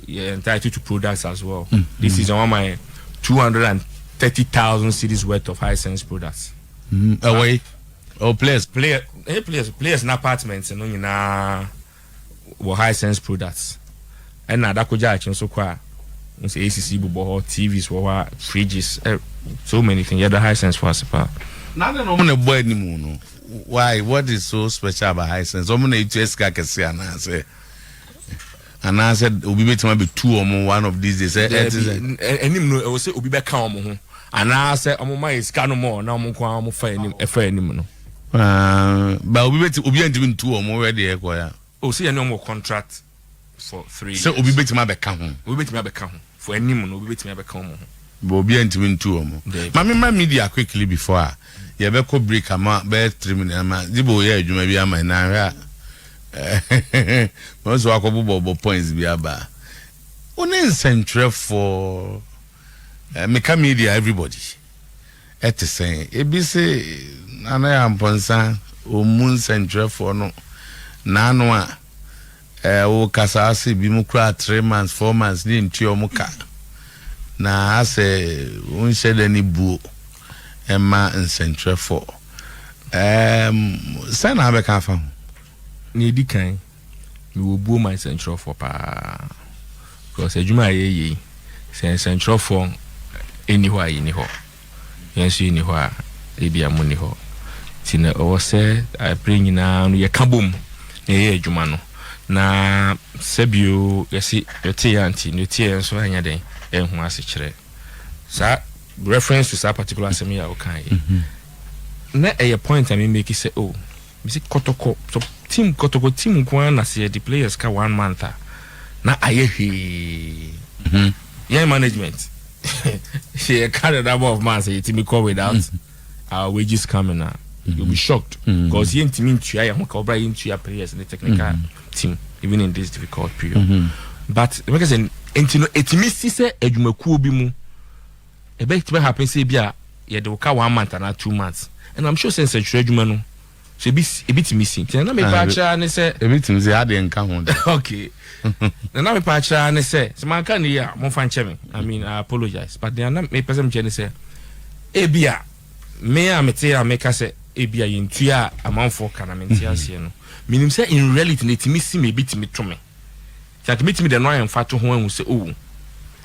you're entitled to products as well this is one of my 230,000 cities worth of high sense products away players in apartments and were high sense products and Adakoja achi so kwa ACC bubo TVs were fridges so many things the high sense for us now the no boy anymore no why what is so special about high sense omo na itu eska kese say and I said obi betima be two or more one of these days enim no I will say obi be ka omo ho and I say omo ma iska no more na omo kwa omo fa enim no but obi antimi two or more where dey ekwa ya oh say any omo contract for 3 years say obi betima be ka ho for enim no obi betima be ka omo ho but obi antimi two or more ma media quickly before you be ko break ama be 3 minutes ama dibo ye adwuma bi ama na hwa most wa ko bobo points bi aba onen central for meka media everybody et say ebi say Yaw Amponsah omun central for no nano a o kasase bi mu kra 3 months 4 months ni ntio mu ka na ase unse dani buo emma in central for sana abe ka fa ni di kan mi wo buo my central for pa because adwuma ye central for eni ho ayi ni ho yenso eni ho a ebia mu ni ho tina o se I bring na no ye kabom na ye adwuma no na sebio yesi yote anti no tie enso anya den enhu ase kire sa reference to that particular semi okay na a point I mean make say oh me say Kotoko so team Kotoko team kwa na say the players ka 1 month na aye he yeah management she carried a number of months it call without our wages coming now you'll be shocked because you team into ya ho bra into your players in the technical team even in this difficult period but because into it missi say adwumakuo bi mu e be to happen say bia ye de ka 1 month and 2 months and I'm sure since adwuma no so a bit missing na me pacha ne say a bit missing had enka ho okay na me pacha ne say so man kan ya mo fan che me I mean I apologize but then na me person che ne say e bia me a mete a make say e bia yintua amanfo kana mentia se no minim say in reality na timi si me bit me to me that meet me the no en fato ho an say oh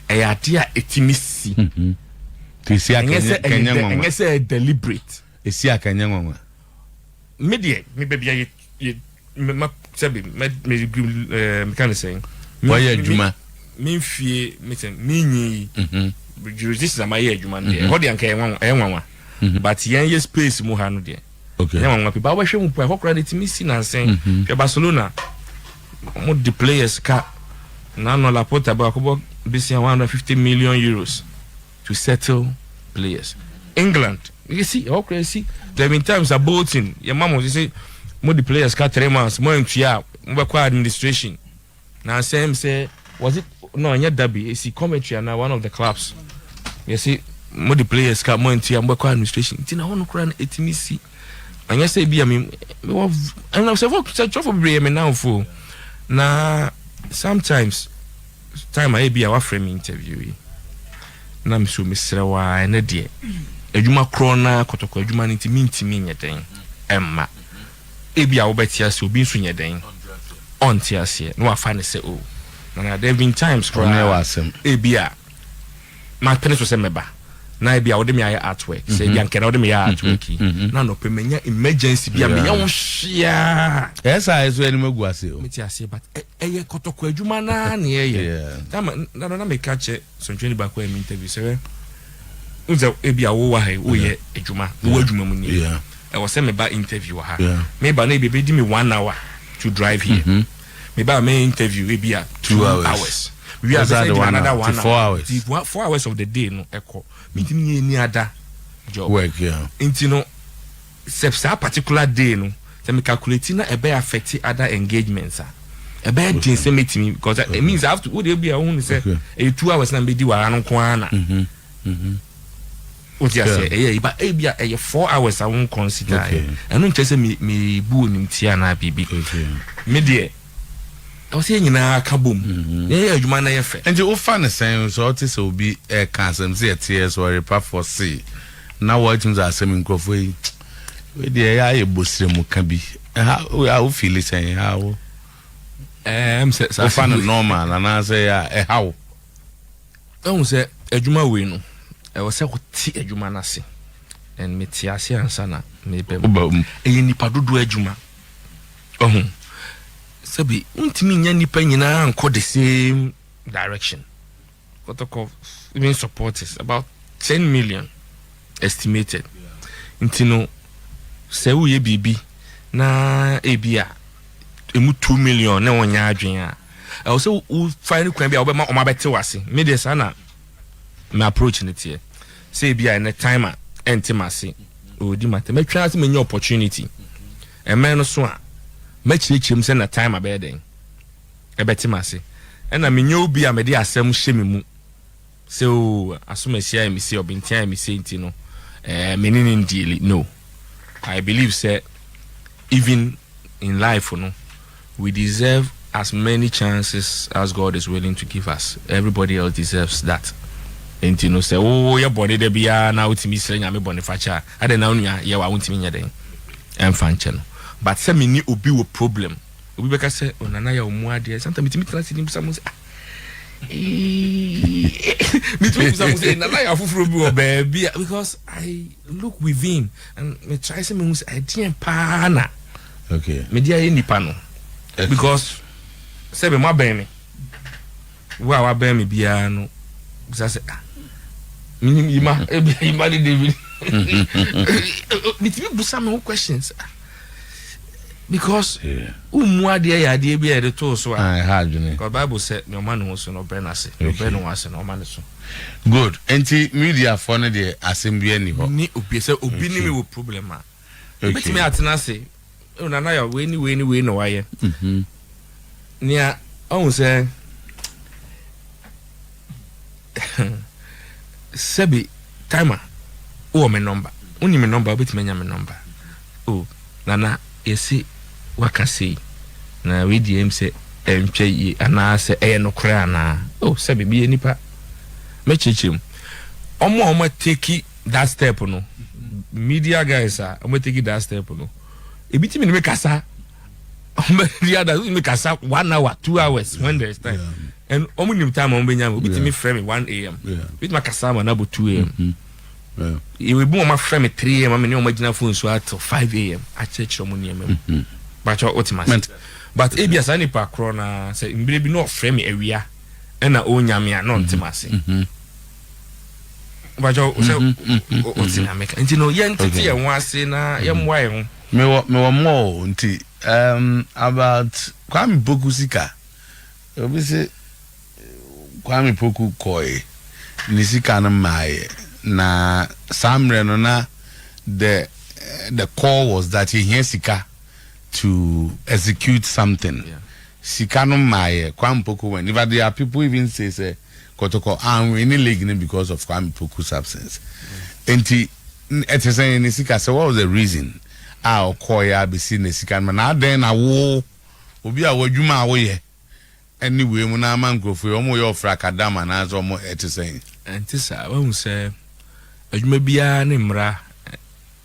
e ya dia etimi si tisi akanya nwa nwa say deliberate esi akanya nwa media me baby me sabi me can say why adwuma me fie me say me nyi jurisdiction am aye adwuma de ho de anka enwanwa but yen space mu ha no de okay enwanwa pe ba wa hwe mu po akokra de timi si na nsen hwe Barcelona mo the players ka na no la porta ba ko bisia 150 million euros to settle players. England, you see, how crazy. There have been times a boating. Your mama will say, more the players got 3 months, more into ya, more administration. Now, same say, was it no? In your derby, you see commentary and now one of the clubs. You see, more the players got more into ya, more administration. It's in a one crown 80 see. And you say, be I mean, and I say, what such of a brain now for now? Sometimes, time I be our frame interview. Na me so mesra wa na de adwuma kro na Kotoko adwuma nti mintimi nyeden emma ebia wo betia se obi nso nyeden onti ase no afa ne se o na there have been times kro na wasem ebia ma pene so se meba na ebia wo de me aye artwork se ebia nkena wo de me aye artwork na no pemenya emergency bia me ya wo hia esa eso eni magu ase o meti ase but eye Kotoko adwuma na ne eye na me catch so ntweni ba kwa interview se uza ebia wo wa hai wo ye adwuma wo adwuma mu ni e wo se me ba interview ha me ba na ebia di me 1 hour to drive here me ba me interview ebia 2 hours we are the another 1 hour 4 hours of the day no eko mitimi nye ni ada job work into no that particular day no se me calculate na e be affect other engagements e be din se metimi because it means I have to would be a one say 2 hours na be di wa ran ko ana what you say but ebia 4 hours I won't consider and no say me bu nim tia na bibi me de I was saying na kabom adwuma na ye fe and you fan say so it is obi can some say tears or report for see now what things are some nkofo we dey ya ebosire mu ka bi how feel it say how say fan normal and I say how say adwuma we no I was say ti adwuma na se and me ti ase ansa na me be nipa dodo adwuma sabi untimi nya nipa nyina anko the same direction Kotoko even support is about 10 million estimated intino se wo ye bibi na ebia emu 2 million na wonya adwen a I was say wo find kwan bia wo be ma o ma bete wase me dey sana my approach in it here say bia na timer entimase o di mate metwa ase menya opportunity e men no so a machirechim say na time abeden e betimase e na menya obi a me de asem hye me mu say o asomahia me say obintia me say ntino menini ndili no I believe say even in life, we deserve as many chances as God is willing to give us. Everybody else deserves that. And say, oh, your body there be now to me saying I'm a bonifacha. I don't know ya won't mean anything. And function. But some me obi wo problem. Obi beka say, oh nana ya omo ade. Sometimes me class him someone say, me too someone say nana ya fufuro bi wo baby because I look within and me try say me say I didn't pana. Okay. Me dia nipa no. Because say me ma ben me. Wa ben me bia no. Say Ima David. Me some questions. Because umwa dia be the to so I had because Bible said no man was no benase. No ben was no man so. Good. Enti media for no the assembly ni ho. Ni obi say obi ni me wo problem a. Bet me atena say na na ya we ni no waye. Nia on say Sebi timer oh my number only my number bit menya my number oh nana yesi waka say na we DM say entwe yi ana say e no kra na oh sebi bi nipa me chechim omo take that step no media guys are omo take that step no e biti me kasa the other me kasa 1 hour 2 hours when there is time. And only time on Benjamin, we me frame 1 a.m. With my Kasama about 2 a.m. You will boom my frame at 3 a.m. I mean, no marginal phone so at 5 a.m. I church your money. But your ultimate. But ABS any park corner say, maybe no frame area and I own Yamia, non Timasi. But your what's in America? And you know, young Tia was in young wire. Me wa more about Kwame Pokusika. Obviously. Kwame Poku koi nisika na mai na samre no na the call was that he has sika to execute something. Sika no mai Kwame Poku when if there are people even say Kotoko I'm in the league because of Kwame Poku's absence. Enti it is saying nisika so what was the reason? Okoya be seen nisika na then awo obi a wadwuma awo ye anyway mo na man go for omo yo fra kadama na zo mo etisɛn entisa we say adwuma bia ne mra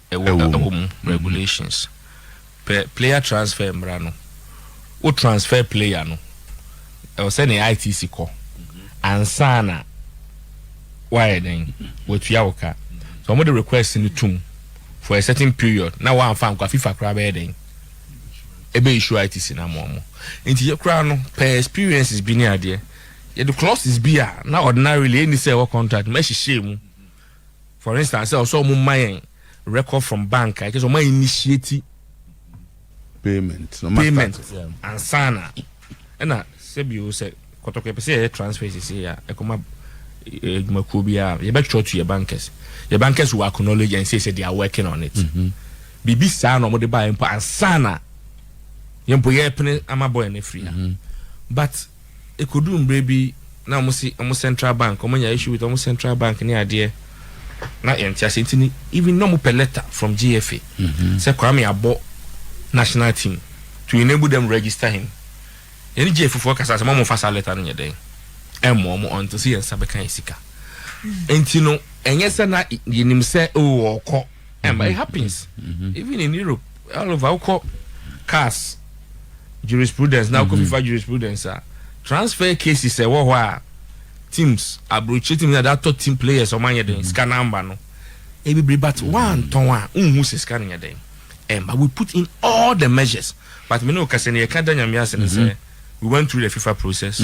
ewo regulations player transfer mra no o transfer player no e say na ITC call ansana why then what ya woka so mo the request in the tomb for a certain period na wa amfa kwa FIFA kra be den ebe issue ITC na mo nti ye kra no per experiences bi ni ade ye the clauses bi a na ordinarily any say what contract me hihye mu for instance say so mo mayen record from bank I guess o man initiate payment and sana na say bi o say Kotoko pe say transfer say ya e koma edwuma bi a ye be trot to your bankers will acknowledge and say they are working on it bibi sa no mo de buy mpo ansana yempo ye pene ama boy na free but e kodu mbre na mo si omo central bank omo nya issue with omo central bank ni ade na entia sentini even no mo per letter from GFA say Kwame abo national team to enable them register him any GFA for kasa mo fasa letter no nyeden emo on to see ensa be kan sika enti no enye se na yenim se o ko and it happens even in Europe all over cars jurisprudence now FIFA jurisprudence transfer cases say what teams abroaching that top team players or man den scan number no e be but one ton who se scan den but we put in all the measures but me no kase ne ka danya me say we went through the FIFA process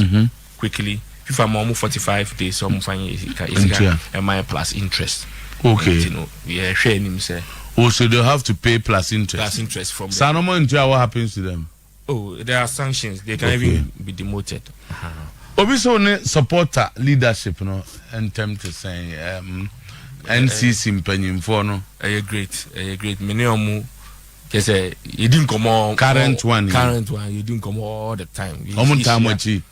quickly FIFA more 45 days so and my plus interest okay you know we share him say so they have to pay plus interest from Sanomo into what happens to them. Oh, there are sanctions. They can even be demoted. Obviously, ne supporter leadership, no, in terms to say, NCC mpanyimfo no. Great. Many omu, say you didn't come on. Current one, you didn't come all the time.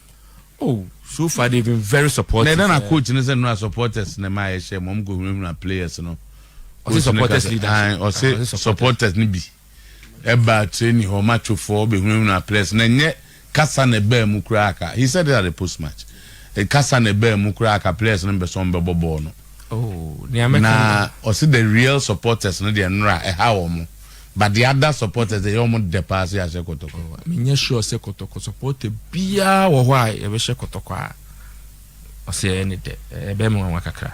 Oh, so far they've been very supportive. Then a coach, no supporters, ne my share, mom go na players, no. Ose supporters leadership. Or say supporters ni bi. Eba training ho match for be hunu na players na nye kasa na be mu kura aka. He said it at the post match. E kasa na be mu kura aka players no be so be bobo no. Oh, na or see the real supporters no dey nra e ha wo mo. But the other supporters they almost depass ya Asante Kotoko. Me nye sure Asante Kotoko supporter bia wo hwa e be she Kotoko a. Ose any de e be mo wakakra.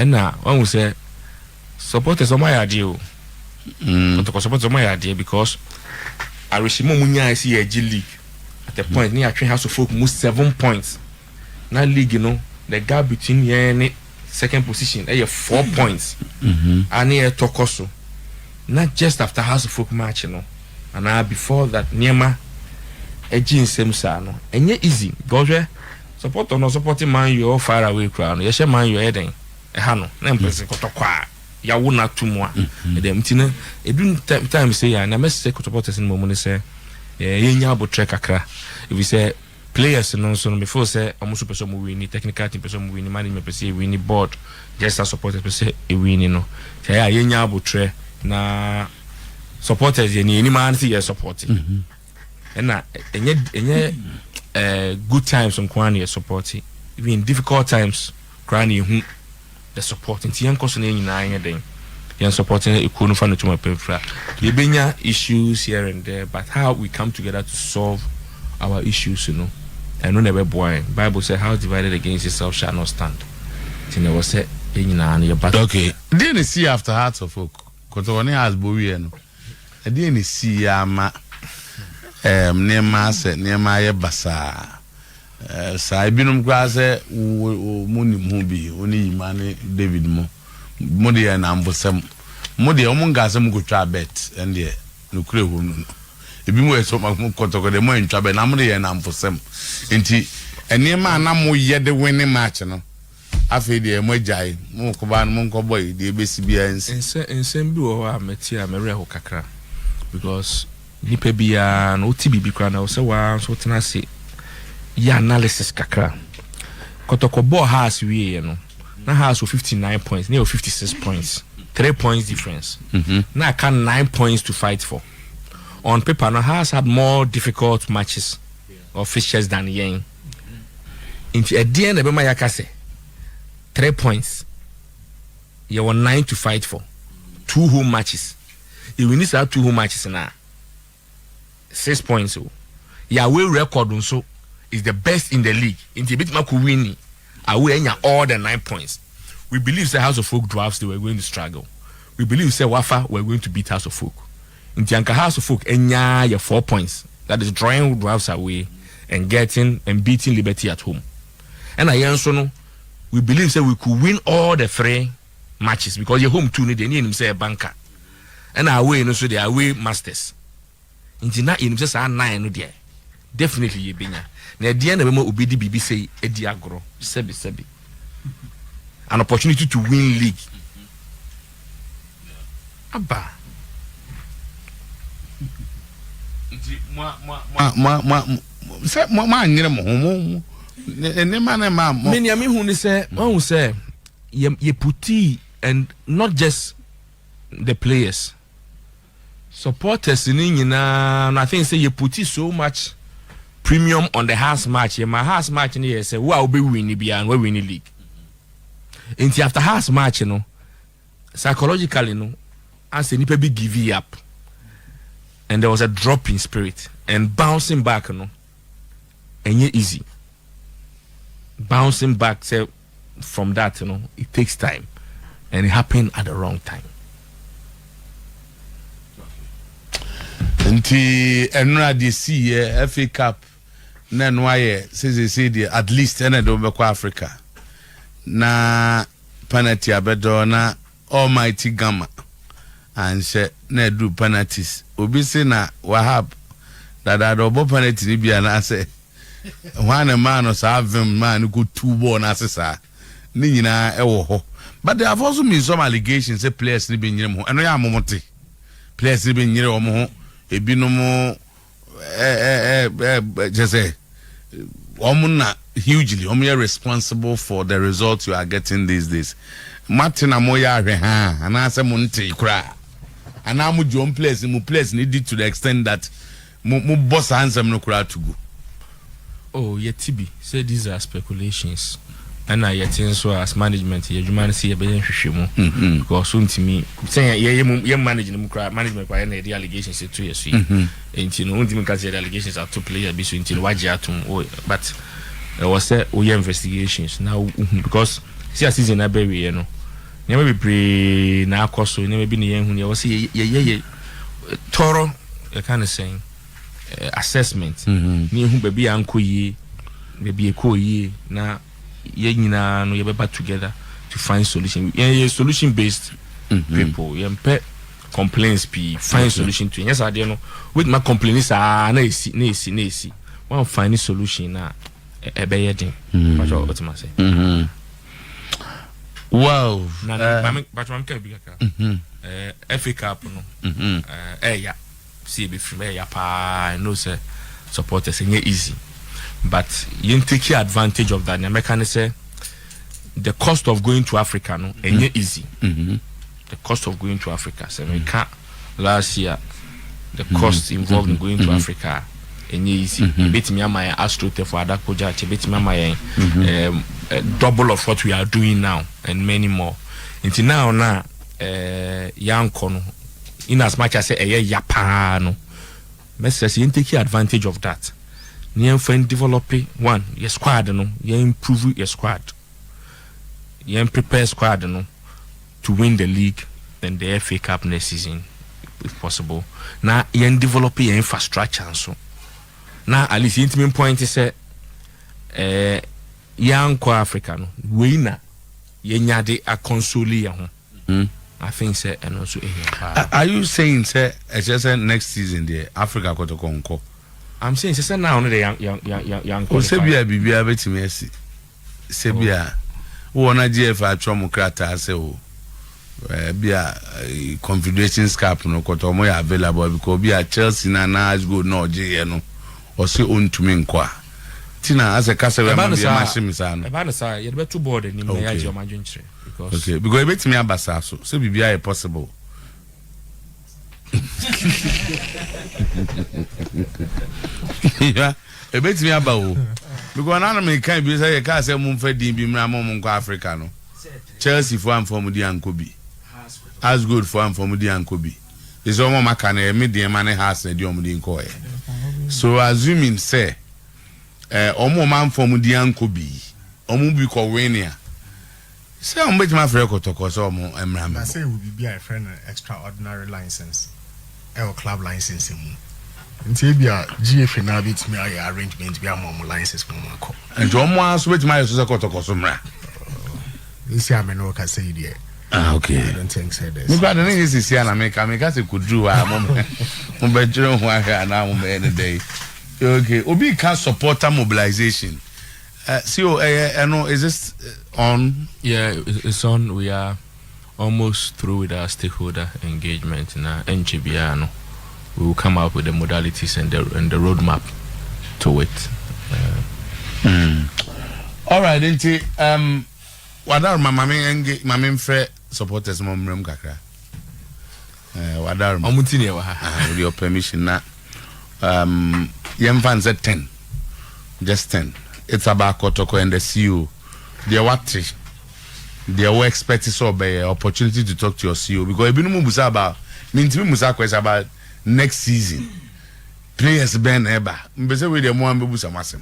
Na one say supporters o my idea o. Kotoko supporters o my idea because Arishimo munya see a G League at the point near train house of folk move 7 points. Na league you know the gap between here and second position 4 points. And here Tokoso. Not just after house of folk match you know. And before that Niema a G same no. And yet easy because support or no supporting man you all far away crowd. Yes man you heading. Hano na mpese Kotoko ya wona tumwa dem tina edun time say ya na message supporters in momoni say yenya abotre kakra if we say players no so before say omuso person mu win technical team person mu win management person win board just as supporters person e win no say ya yenya abotre na supporters ye ni man see support na enye good times on kwani ye support even difficult times kwani hu the support nti yan koso na nyina anya den yan supporting ekunu fa no tuma pemfra ye benya issues here and there but how we come together to solve our issues you know and no never boy Bible say how divided against itself shall not stand tin was say nyina na your back. Okay then see after Hearts of Oak Kotoko has bowie no then see ama nema se nema ye basa sa ibinum kwa se muni mubi oni imane David mo de na ambosem mo de o munga se mugotwa bet ende no kure hu no ebi mo eso Kotoko de mo ntwa bet na mo de na ambosem enti enema na mo ye de winning match no afi de mo jai mo ko ba no mo ko boy de besi bia ensem bi wo ha meti a mere ho kakra because nipa bia no ti bibi kra na so wa so tena se ya analysis kakra Kotoko ball has we no na has 59 points near 56 points 3 points difference na can 9 points to fight for on paper now has had more difficult matches or fixtures than yen into at the end of my yakase 3 points you want 9 to fight for 2 home matches you will need to have 2 home matches now 6 points your away record also is the best in the league. In the bit Makuwini, away all the 9 points. We believe the House of Folk drafts they were going to struggle. We believe say Wafa were going to beat House of Folk. In the House of Folk, enya 4 points. That is drawing drafts away and getting and beating Liberty at home. And I we believe say we could win all the 3 matches because your home 2 they need him say a banker. And away no so they away masters. In the night in say 9 no there. Definitely ye benya. Na the end of me obidi bibi say edi agro sebi an opportunity to win league aba ma nyere mo ne ma many am hu ni say won say ye puti and not just the players supporters ni nyina I think say ye puti so much premium on the house match. My house match in here say who will be winning bia and we win the league. Into after house match, you know, psychologically, you know, as any people give you up, and there was a drop in spirit and bouncing back, you know, and yet easy. Bouncing back, say from that, you know, it takes time, and it happened at the wrong time. Nti enra de see FA Cup na no aye say at least na do be kwa Africa na penalty abedo na almighty Gamma and she na do penalties obi say na Wahab that do bo penalty ni bia na say one man no savem man go 2 ball na sesa ni nyina e wo ho but there have also been some allegations say players ni be nyire mo eno ya momote players ni be nyire o mo ho ebinom just say omuna hugely responsible for the results you are getting these days Martina moya ahwe ha ana ase mo nte kura ana mo John place need to the extent that mo boss answer no kura to go. Oh, yeah, TB. Say these are speculations. And I think so as management, you man see a billion shimo. Because soon to me, saying, yeah, managing management by any allegations 2 years. And you know, the allegations are 2 players between Wajatum. But there was investigations now because see a season I bury, you know. Never be pre now cost, so never been a young who was yeah, thorough, kind of saying. Assessment ni hu baby anko yi baby eko yi na ye nyina no ye beba together to find solution. Yeah, solution based people. You complaints be find solution to. Yes, I don't know. With my complaints na esi. One find solution na e be yedin. What you say? Wow. But I'm can be FA Cup no. Yeah. See be from ya pa no say supporters ain't easy, but you take advantage of that. American say the cost of going to Africa no ain't easy. The cost of going to Africa, so we can't last year the cost involved in going to Africa ain't easy. Bet me my astroturf for that project, bet me my double of what we are doing now and many more. Until now young kono in as much as say yapano message you take advantage of that. You find develop one your squad no you improve your squad, you prepare squad no to win the league and the FA Cup next season if possible. Now you develop your infrastructure so now at least intimate point is say young Africa no winner you nyade a console ya ho. I think say and also are you saying say just next season the Africa Kotoko? I'm saying say now the young Sebia bibia betimi asi Sebia wo na GF atwom krata say o bia Confederation Cup no Kotomo ya available because bia Chelsea na go no je no o se ontumi nkwa tina as a kasa we ma bia machine misano eba na sa ye be to board ni me ya je o ma dwenchire. Okay, because it me abasa so be possible. Yeah, it me about because now me can be say ka say mum fa din bi mra mum ko Africa no. Chelsea for am from di ankobi. As good for am from di ankobi. Is all mama can me di man has na di omudi nko e. So assuming say omo man from di ankobi, omo bi ko wenia. Say I'm bet my friend Kotoko so mo emram. I say we be a friend extraordinary license. Our club license mu. Nti bia GF na bit me arrangement bia mo license mo ko. And you almost bet my so Kotoko so mra. This year me no ka say there. Okay. I don't think say this. Me ba the thing is here na make say could do mo be jiro ho ahia na mo be any day. Okay, obi can support mobilization. So is this on? Yeah, it's on. We are almost through with our stakeholder engagement now. NGBR, we will come up with the modalities and the roadmap to it. All right, then. What are my main friend supporters? Mom kakra. What are with your permission now? Young fans at 10, just 10. It's about Kotoko and the CEO. They are what they are expecting so by opportunity to talk to your CEO because I've been musa about question about next season. Players Ben Eba. Mbese we the more busa masem.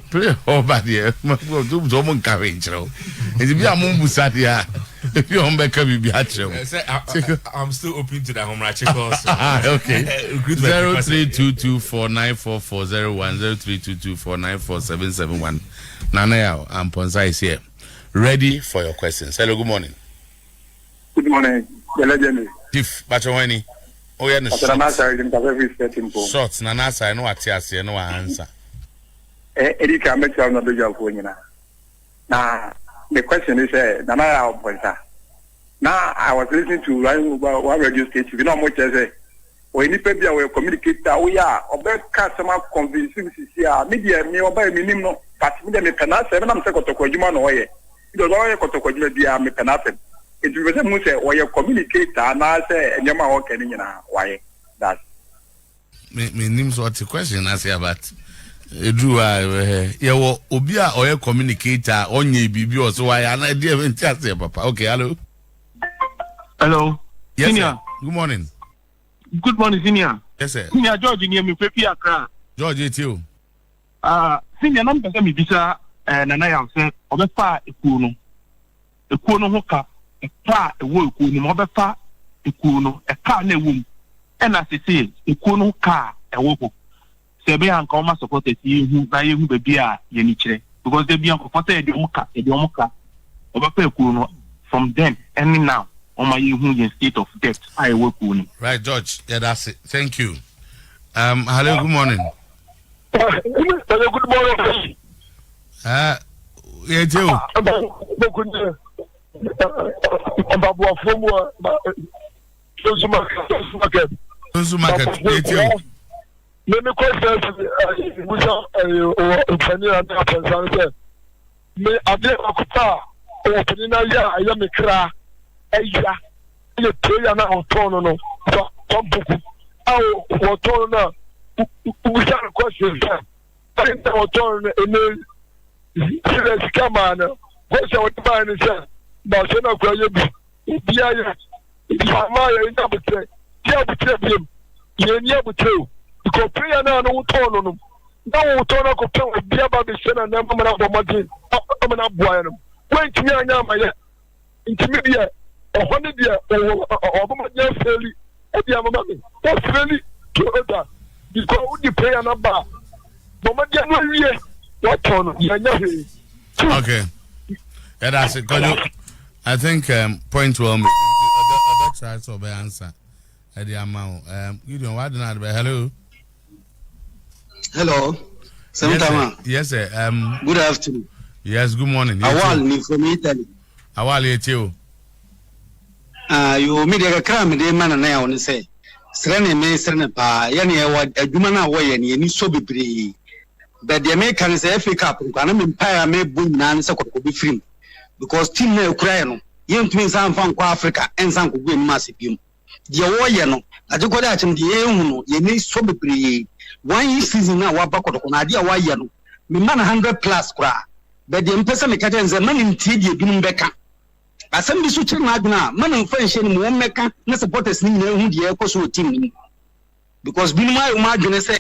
Play over there. Do mo encourage you. And if you are musa there, if you on back be I'm still open to that home right check also. Okay. 0322494401 0322494771. Nana Yaw Amponsah is here. Ready for your questions. Hello, good morning. Good morning. Chief Bachawani. Oh, yeah, short. Nana, I know what you say. No answer. Erika, make sure not to job for you now. Now, the question is, Nana Yaw Amponsah. Now, I was listening to one radio station. You know much as a when you pay our communicator, we are about customer convincing media, me or by minimum, but me, the Canal 7 Kotoko, you man away. because all Kotoko be a mekanapin. It was a muse or your communicator, and I say, and you're my work, and why that. Me name's what the question I say about. Drew, yeah, Obia or a communicator on ye BB or so I an idea of interest, Papa. Okay, hello. Hello. Yes, Senior. sir. Good morning. Good morning, Senior. Yes, sir. Senior George, near me, Pepe Accra. George, it's you. Senior, number me visa, and I am saying, Obefa, a Kuno hooker, a car, a wool, Obefa, a Kuno, a car, ne womb, and as it is, a Kuno car, a wool. Sebe and Koma supported you, by you, baby, Yeniche, because they be uncomfortable, a Yomoka, Obefa Kuno, from then and now. On my in state of debt, I work on. Right, George. Yeah, that's it. Thank you. Hello, good morning. Hello, good morning. Yeah, Joe. Market. Yeah, Let me question me I did I am a cry. Eya ye prayer na otono no tombuku awo otono na we shall question that otono ene serious kama na question what ban is na so na kwa ye bi ya ya ma ya ina butre ya butre biem ye ni butre because prayer na no otono no na otono ko pe bi aba be shena na ma na bomadi na boy no when timi anya ma ye intimi dia honey dear, or fairly, or the amammy, that's really to other. Because you pay an abba. But January, what on? Okay. Yeah, that's it. I think point well made. Other sides of the answer at the amount. You don't want to know. Hello. Hello. Samantha. Yes, sir. Good afternoon. Yes, good morning. Awal me from Italy. Awal you. You media crime, the man and I want to say. Serene me, Serene pa, yani what a woman away and you so be free. But the Americans say, F. Cup, and I'm empire may boom answer could be free. Because team no Ukraine, young twins are from Africa and some could win massive. The Owoyano, I do got at him the Eunu, you need so be free. 1 year season now, what back on idea why you me man 100+ cry. But the Empress and the man in Tidy doing back. Assembly switch na man and French and one meka na supporters ni na hu de ekoso team because binu my imagine say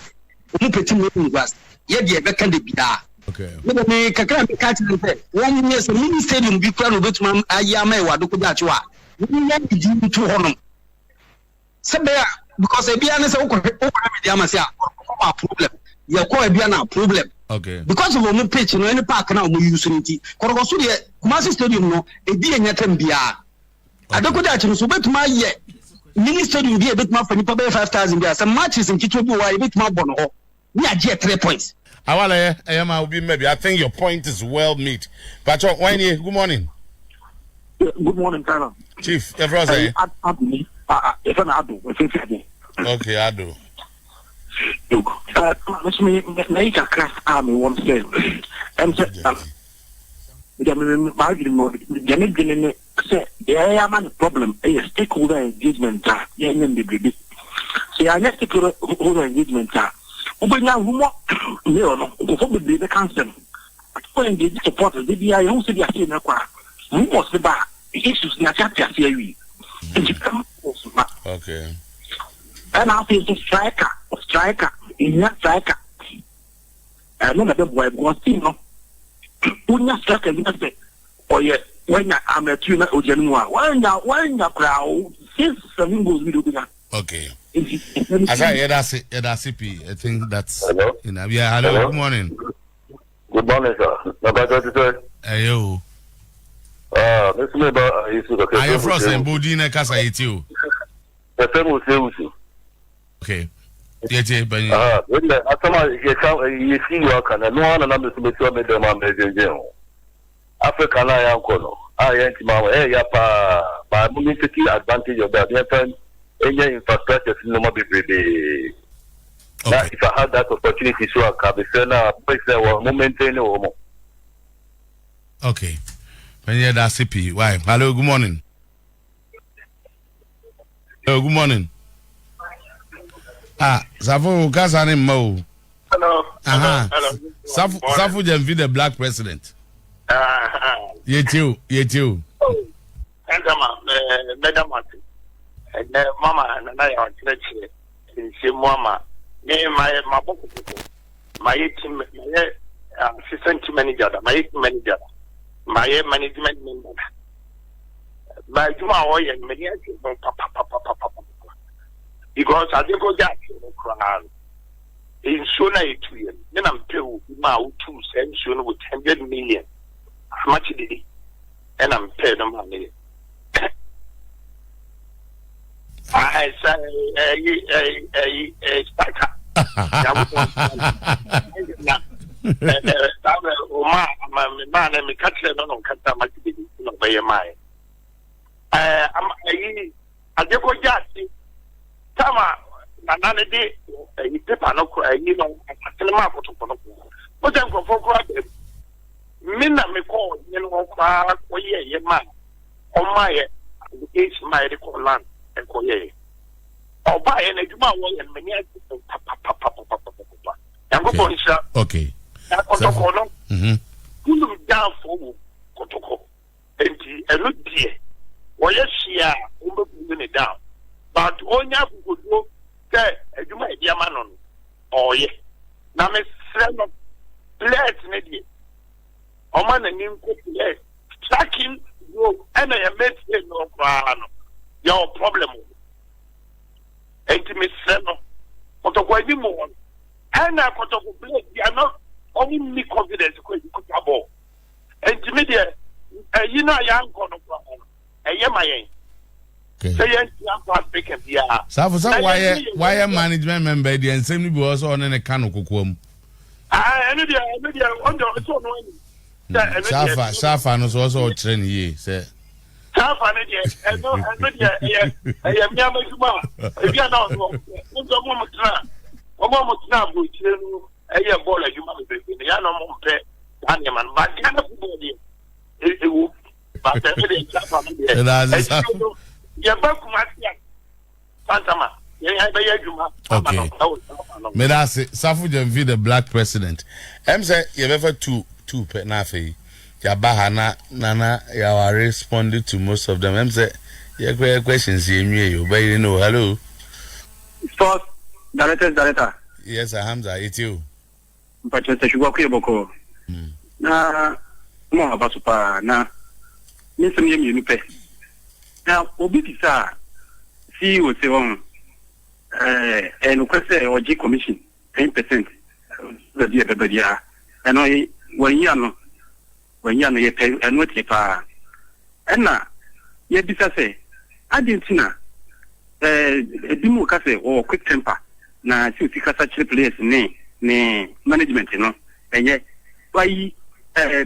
mu peti mu ngwas ye de be kan de bida okay me kakra me catch them say one year so mini stadium bi kwa no betuma ayama e wado ko ja chewa ni ya di to honom sebe because e bia na say ukọ me de amase a problem ye ko e bia na problem. Okay. Because of our pitch, no any park now we use it. Korogosu de Kumasi Stadium no e di enyatem bia. Adoko da chino so betuma ye. Mini stadium bi e betuma fa nipa be 5,000 bia. Some matches in kitwe bi wa e betuma bono ho. Ni age 3 points. Awale ayama will be maybe. I think your point is well made. But why good morning. Good morning, Tyler. Chief, everyone say. Adu. If an Adu, okay, Adu. Let me make a craft army one day. And said, I am a problem, a stakeholder engagement. See, I let stakeholder engagement. Open your rumor, no, probably the council. When the supporters, the BI, who said, I see no car. Who was the bar? The issues in a chapter theory. Okay. And I feel the striker, in that striker. I know that the boy was seen, no. When you strike a say, oh, yeah, when I'm a tuner or Janua, why in the crowd, 6-7 goes with that. Okay. As I hear that's CP, I think that's. Hello? Yeah, hello, good morning. Good morning, sir. Hey, yo. This is about Are you frozen? Bodine Casa, it's you. The same will say, okay. Yeah, but when the Atama, you see, you can, and no one another to make sure that the man is in Africa, I am Kono. I am Timao, Yapa, by moving to key advantage of that. Any infrastructure in the mobile. Now, if I had that opportunity, so I can be sent a place that will maintain a home. Okay. When you that CP, why? Hello, good morning. Hello, good morning. Safu Kasani Mo. Hello. Hello. Safu Jemvi the black president. Yet you. And Madam Martin. And Mama and I are church in Simama. My book, my assistant manager, my manager, my management member. My Juma and many because I didn't go that in Sona 2 years. Then I'm paid now 2 cents with 100 million. How much did he? And I'm paid the money. I say a starter. Man, and me catch them on Kata Maki, no by my. I just go just Tama, another day, you paper no cry, you know, I tell him what to put them for grab. Minna me call, you know, for ye, man, on my age, my recall land, and call ye. Or buy an Juma one and many papa. Okay. Kotoko, who down for Kotoko, and look dear. Well, yes, she are moving it down. But only I could go there, you might be a man on. Oh, yeah. Now, Miss Slam, let's make it. A man and him could be tracking you, and I am making no problem. Your problem. And Miss Slam, Kotoko anymore. And I Kotoko, they are not only me confidence because you could have all. And to me, you know, I am going to problem. I am my why management member the and same was on a can of cocoa. Safa was also training ye, sir. Safa, I know, I am Yamazuma. If you are not one moment now, which I am ball as you must be in the animal pet, animal, but cannot be it. But okay. May I say, Safu Jemvi the black president. Say you ever two penafe. Yabahana Nana Yaw responded to most of them. Say your questions you but you know hello. First, director. Yes, Hamza, it's you. But you should walk here, Boko. Na more about super na. Miss me, you pay. Now, Obisa, see what they want, and request or G commission 10%. The dear baby, and I 1 year no, 1 year no, you pay and what you pay. And now, yet, Bisa say, Argentina, Dimu Case or quick temper, na see such players, ne management, you know, and yet, why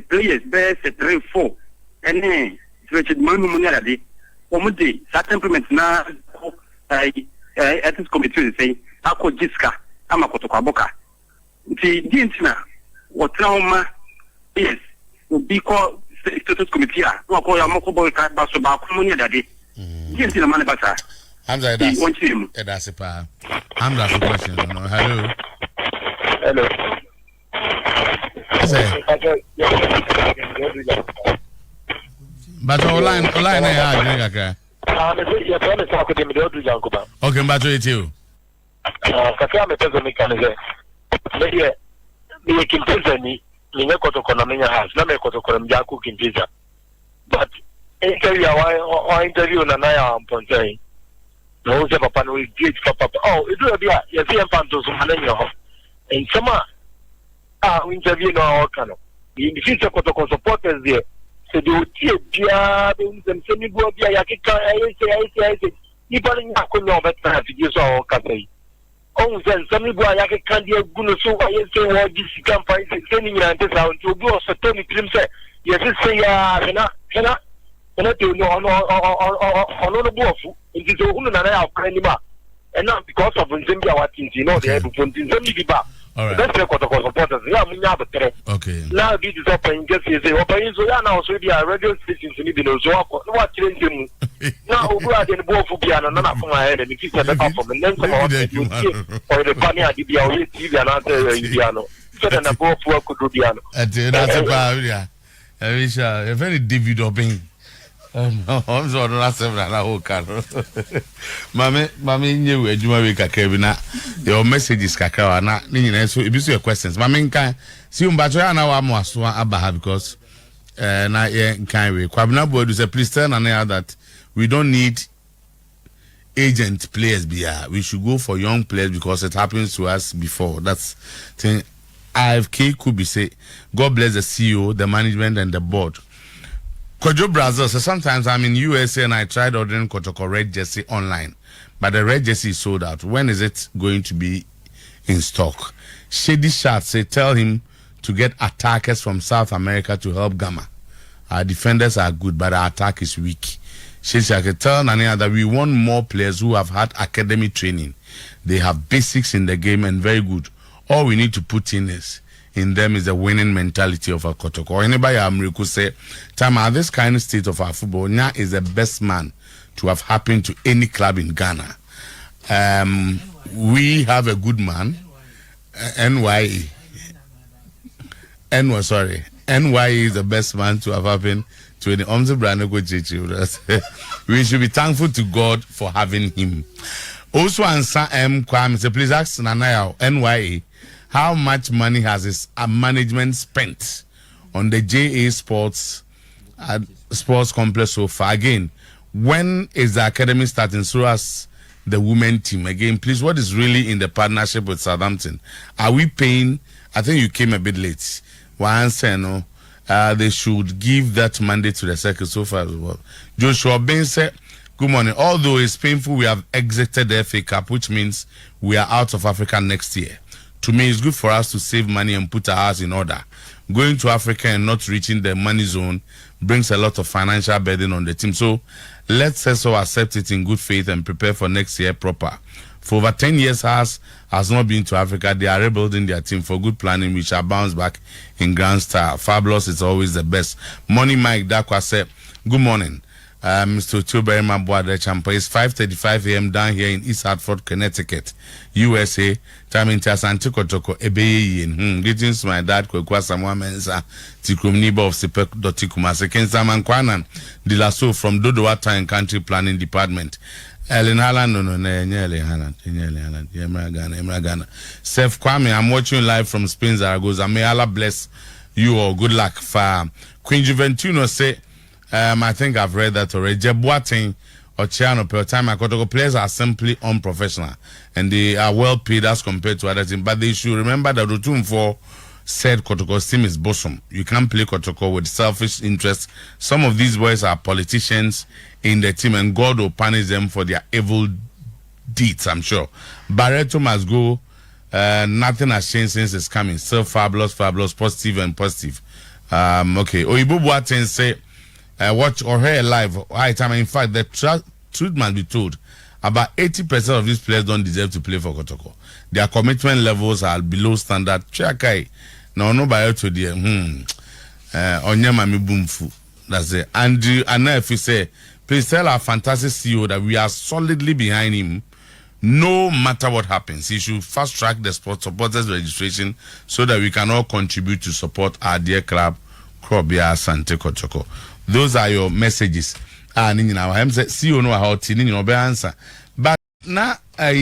players best 3-4. And Richard Manu Omudi, that temperament now, at this committee say, Ako Jiska, Amakotokaboka. The Dintina, what trauma, yes, will be called status committee, no call your Mokobo Basoba, Comunia Daddy. Dintina Manabasa. Hamza, that's a pa. Hamza, a question. Hello. Hello. But online, I okay, but it's you. Kakame pesa mekanize. Media, me kimpiza ni nimekotoko na menya house, na mekotoko na mjaku kimpiza. But interview na Yaw Amponsah. No use papa no gate papa. Oh, it will be ya see empanto so manenyo ho. And sama interview no okano. In the future kotoko supporters there. So the Otia them semi go be yakika I say nipani nyako no better to use our cafe. Oh then semi go yakika dia guno so I say what this campaign sending you and this out to go so Tony Trim say yes say ya kana to no no bofu it is unu na ya kranima and now because of Zambia what things you know they have to Zambia ba All right. Let's say Kotoko supporters. Yeah, we have a three. Okay. Now this is open. Just say open. So yeah, now so the radio stations in the so what change him. Now we are in both for piano. None of my head and if you said that from the length of or the funny idea or TV and other piano. So then the both work could do piano. That's a problem. I wish a very David Obing. I'm so last seven and a whole car. Mammy knew a Juma week a Kevina. Your messages, Kakao, not so if you see your questions. Mammy can see you, but I know I'm was one Abaha because not yet kind way. Kwabna board is a please tell Nana that we don't need agent players. We should go for young players because it happens to us before. That's thing. IFK could be say, God bless the CEO, the management, and the board. Kojo Brazil, so sometimes I'm in USA and I tried ordering Kotoko red jersey online, but the red jersey is sold out. When is it going to be in stock? Shady Shot say tell him to get attackers from South America to help Gamma. Our defenders are good, but our attack is weak. Shady Shot can tell Nania that we want more players who have had academy training. They have basics in the game and very good. All we need to put in them is the winning mentality of our Kotoko. Anybody America say, Tama, this kind of state of our football, Nya is the best man to have happened to any club in Ghana. We have a good man, NYE is the best man to have happened to any We should be thankful to God for having him. Also, answer Kwame, say, please ask Nanaya, NYE, how much money has his management spent on the JA Sports complex so far? Again, when is the academy starting? So as the women team again, please. What is really in the partnership with Southampton? Are we paying? I think you came a bit late. One say no. They should give that mandate to the circuit so far as well. Joshua Ben said, good morning. Although it's painful, we have exited the FA Cup, which means we are out of Africa next year. To me, it's good for us to save money and put our house in order. Going to Africa and not reaching the money zone brings a lot of financial burden on the team. So let's also accept it in good faith and prepare for next year proper. For over 10 years, has not been to Africa. They are rebuilding their team for good planning. We shall bounce back in grand style. Fabulous is always the best. Money Mike Dakwa said, good morning. Mr. Tuberi Mabuade Champa. It's 5:35 a.m. down here in East Hartford, Connecticut, USA. Time in Asante Kotoko Ebeyin. Greetings to my dad, Kwekwa Samuel Mensa, Tikrum Niba of Sepek Dotikuma, Second Saman Kwanan, Dilaso from Dodowata and Country Planning Department. Ellen Halland, no, Emra Ghana. Seth Kwame, I'm watching live from Spain, Zaragoza. May Allah bless you all. Good luck. Queen Juventuno say, I think I've read that already. Jebuating or Chiano per time Kotoko players are simply unprofessional and they are well paid as compared to other teams. But they should remember that Rotum4 said Kotoko's team is bosom. You can't play Kotoko with selfish interests. Some of these boys are politicians in the team and God will punish them for their evil deeds, I'm sure. Barreto must go. Nothing has changed since it's coming. Still fabulous, positive and positive. Okay. Oyibo Boateng say, watch or hear live. In fact, the truth must be told. About 80% of these players don't deserve to play for Kotoko. Their commitment levels are below standard. Chakai. No, nobody to the Onyema mi boomfu. That's it. And if you say, please tell our fantastic CEO that we are solidly behind him. No matter what happens, he should fast track the supporters registration so that we can all contribute to support our dear club, Krobia Asante Kotoko. Those are your messages. I'm saying, CEO no how to be answer. But now I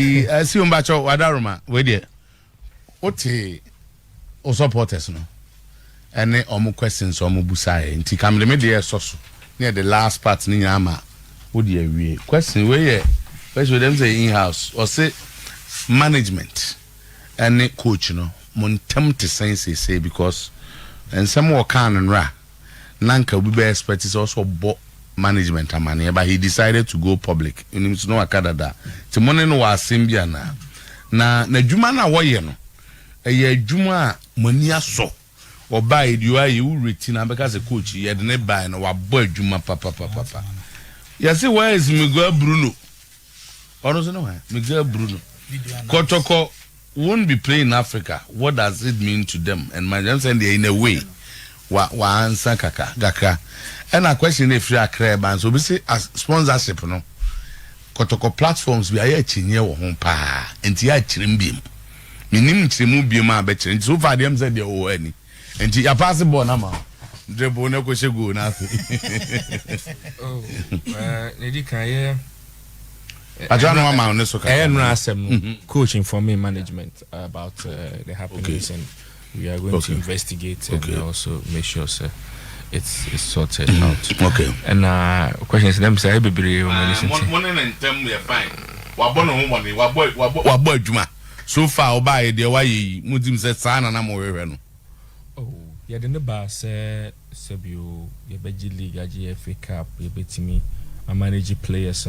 see Umbacho Wadaruma. Wait there. What o supporters no? Any omu questions omu busai. Inti kamle me there soso. Near the last part ni ama. What do we question where should them say in house or say management any coach no mon tempted say because and some more can and ra nanka we be expect is also bought management amane but he decided to go public in him no akadada ti money no wa simbia na djuma na woye no eye djuma mani aso oba edua you retina because a coach ye de ne buy no wa boy djuma papa you see where is Miguel Bruno or no Miguel Bruno Kotoko won't be playing in Africa, what does it mean to them? And my them saying they in a way, wa answer gaka. And a question if you are crab so we say as sponsorship no. Kotoko platforms we are chinye wo ho pa. Enti ya chirim minim chimu bi ma be chirim. So far them said they o any. Enti ya pass the ball na ma. Dribble na ko shego na afi. Oh, Lady Kaye. I don't know my own so coaching for me management about the happenings, and we are going to investigate and also make sure it's sorted out. Okay. And questions them say be morning and time we are fine. Wa bono money, wa boy juma. So far oba dey why mudim say sana na mo we no. Oh, yeah, the neighbor say Sebio ye beji league GFA Cup ye betimi managing players,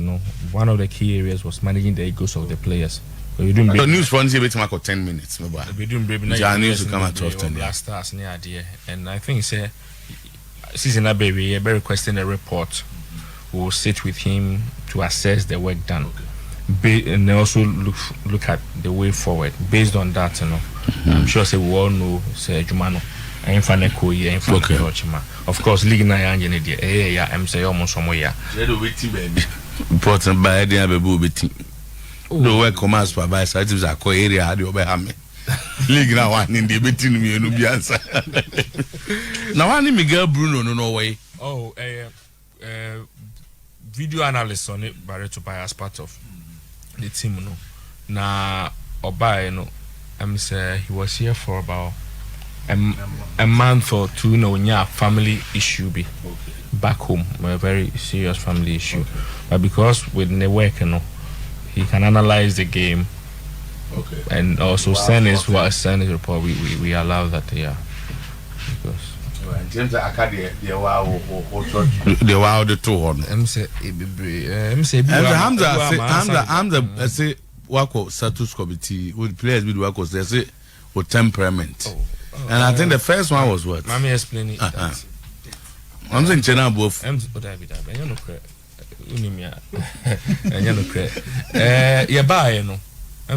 one of the key areas was managing the egos of the players. We doing the news for say betimi for 10 minutes, my boy. We doing baby news to come at 12:10. Last stars near idea, and I think say season baby be requesting a report. We'll sit with him to assess the work done. And also look at the way forward based on that, I'm sure say we all know say Jumano of course league na yanje dey yeah I'm say almost somewhere important by the abebu beti no work commerce supervisor it is a co area dey obe me league na one in the beti no me no bi answer na one Miguel Bruno no way video analyst on it Barreto by as part of the team na oba I'm say he was here for about a month or two, family issue be back home, a very serious family issue. But because with the work, he can analyze the game, and also send his report. We allow that, yeah. Because in terms of academy, the wow the two on. I'm say wako status committee with players with wako they say with temperament. And I think the first one was what? Let me explain it. I'm saying Chena both. I'm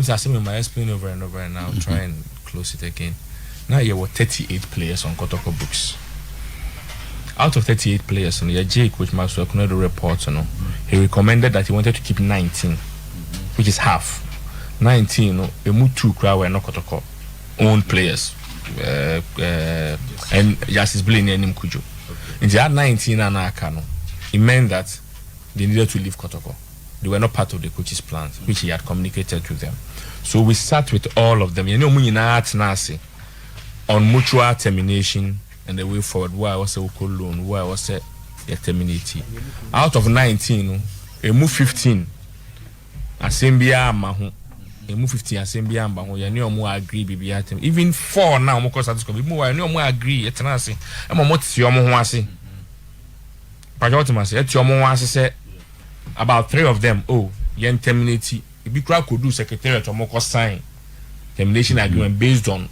saying my explain over and over, and I'll try and close it again. Now there were 38 players on Kotoko books. Out of 38 players, J coach Maxwell could report. He recommended that he wanted to keep 19, which is half. 19, a move 2 crowd were not Kotoko own players. And Justice Blaney and Kujo. In the 19 and Akano, it meant that they needed to leave Kotoko. They were not part of the coach's plans, which he had communicated to them. So we sat with all of them. On mutual termination and the way forward. Why I was a loan, why I was a terminate. Out of 19, a move 15. Asembia Mahu. Move 50 assembly and bango ya no more agree bibi atem even 4 now mo cause at mo wa no more agree etena ase e mo ti omo ho ase pajot ma se ti omo ho ase say about 3 of them yen terminate e bi kra kodu secretariat omo ko sign termination agreement based on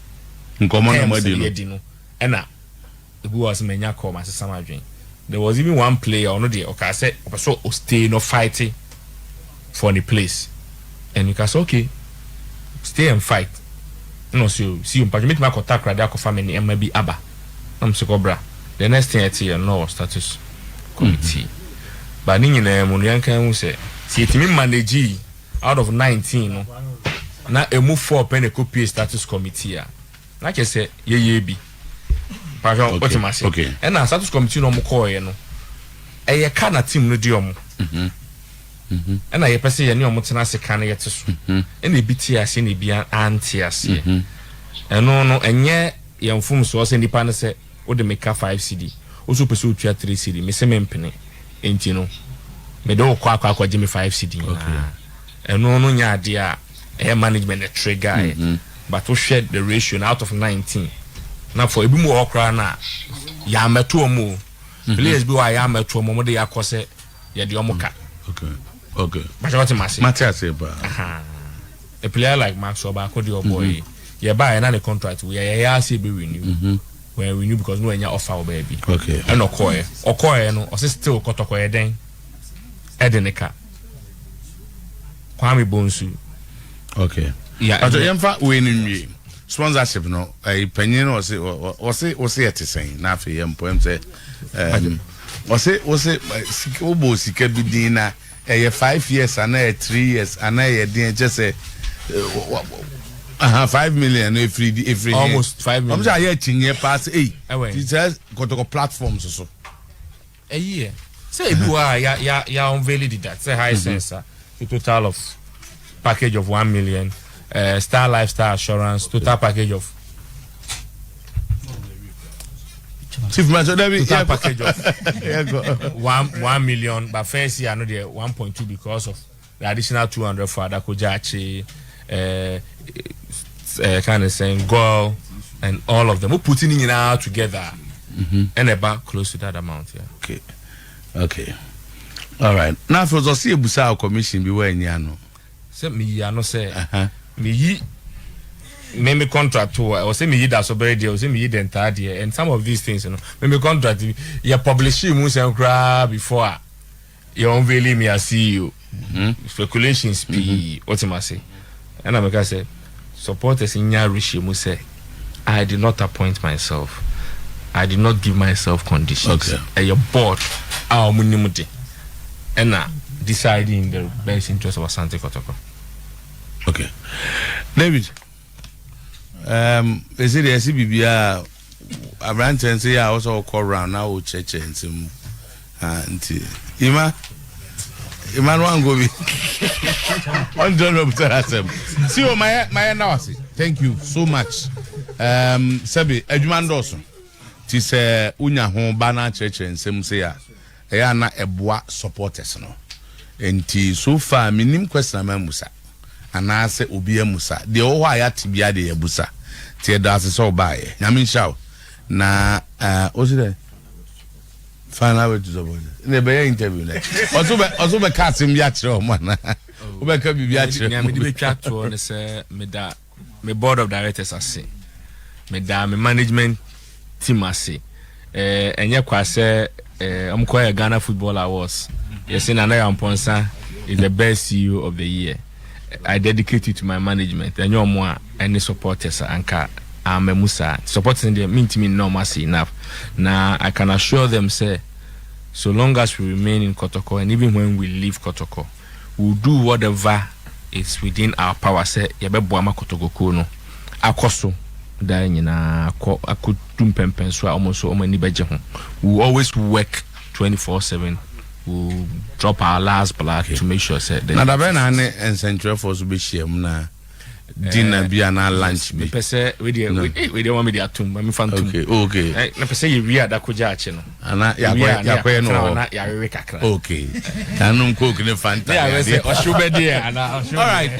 nkomo na madi no ena e bi was menya call ma se samadwen there was even one player on the okay say so stay no fighting for the place and you can say okay stay and fight. No, see you meet my contact radio family and maybe Abba. I'm so cobra. The next thing I tell no status committee. But in Munianka say, see it me manage out of 19. Now a move 4 penny copy status committee. Like I say, ye be. Okay. And now status committee no more call a kana team no diom. And I say any omotena se kan yet so and e biti ase ne bia anti ase and no enye yemfum so se nipa ne se wo de meka 5 cd wo so pese otua 3 cd me se mempene enti no me do kwa gime 5 cd and no nya ade a management the trigger but to share the ratio out of 19 now for ebi mu okra na ya meto omo players bi wa ya meto omo de yakose ye de omoka okay. But what Matthias, a player like Max Obako, your boy, you buy another contract. We are be renew. When we renew because no any offer, baby. Okay. And Okoye, no, or still Kotoko then Edeneka. Kwame Bonsu. Okay. But yemfa we ni sponsorship no penyin o se ete sen na afi yempo say o se obo sika bi din na 5 years and 3 years and din just say 5 million every almost 5 million. I'm say here chinye pass it says Kotoko platforms so a year. Say you are ya unveiled that. Say high sensor. The total of package of 1 million. Star Lifestyle Assurance. Total package of. Chief Master total package of 1 million. But first year, I know the 1.2 because of the additional 200 for Adakojachi. Kind of saying goal and all of them. We're putting it out together. And about close to that amount, yeah. Okay. All right. Now for the see busa commission be where nyano. Say me no say. Me contract to or say me that so very deal, say me the entire year and some of these things, you know. Me contract you publish mu say grab before you unveil me as CEO. Speculations be what am I say? And I say supporters in nya rishi mu say I did not appoint myself. I did not give myself conditions. Okay. Your board, our munimudi, and deciding the best interest of Asante Kotoko. Okay, David. They say the SCBBA. I ran and say I also call around now. Church and some auntie. Ima one go be. On John see my analysis. Thank you so much. Sabi Edmund Dawson. Ti se unya ho bana church ensem se ya e na eboa supporters no enti so far minim question ma musa ana se obi amusa de o ho aya tibia de yabusa ti da se so ba ye nyame nshaw na o se de final way to support ne be interview na oso be cast mi a kire o ma na o be ka bibia kire nyame de be twa to ne se me board of directors ase me management team ase enye kwase amkoya Ghana Football Awards. Yes, in Yaw Amponsah is the best CEO of the year. I dedicate it to my management and your more any supporters anka Musa supporting them mean to me no mercy enough. Now I can assure them say so long as we remain in Kotoko and even when we leave Kotoko we'll do whatever is within our power. Say yabeboama Kotoko kono akoso da nyina akudum pempen so almost so many beje ho. We always work 24/7. We'll drop our last blood to make sure say na da be na ne Central Force be share mu na dinner bi na lunch bi pese we dey want me dey atum me fantum okay na pese ye wi adakoja ache no ana yakwe no na ya wewe kakra okay anum cook ne fanta ya we say o shube dey ana all right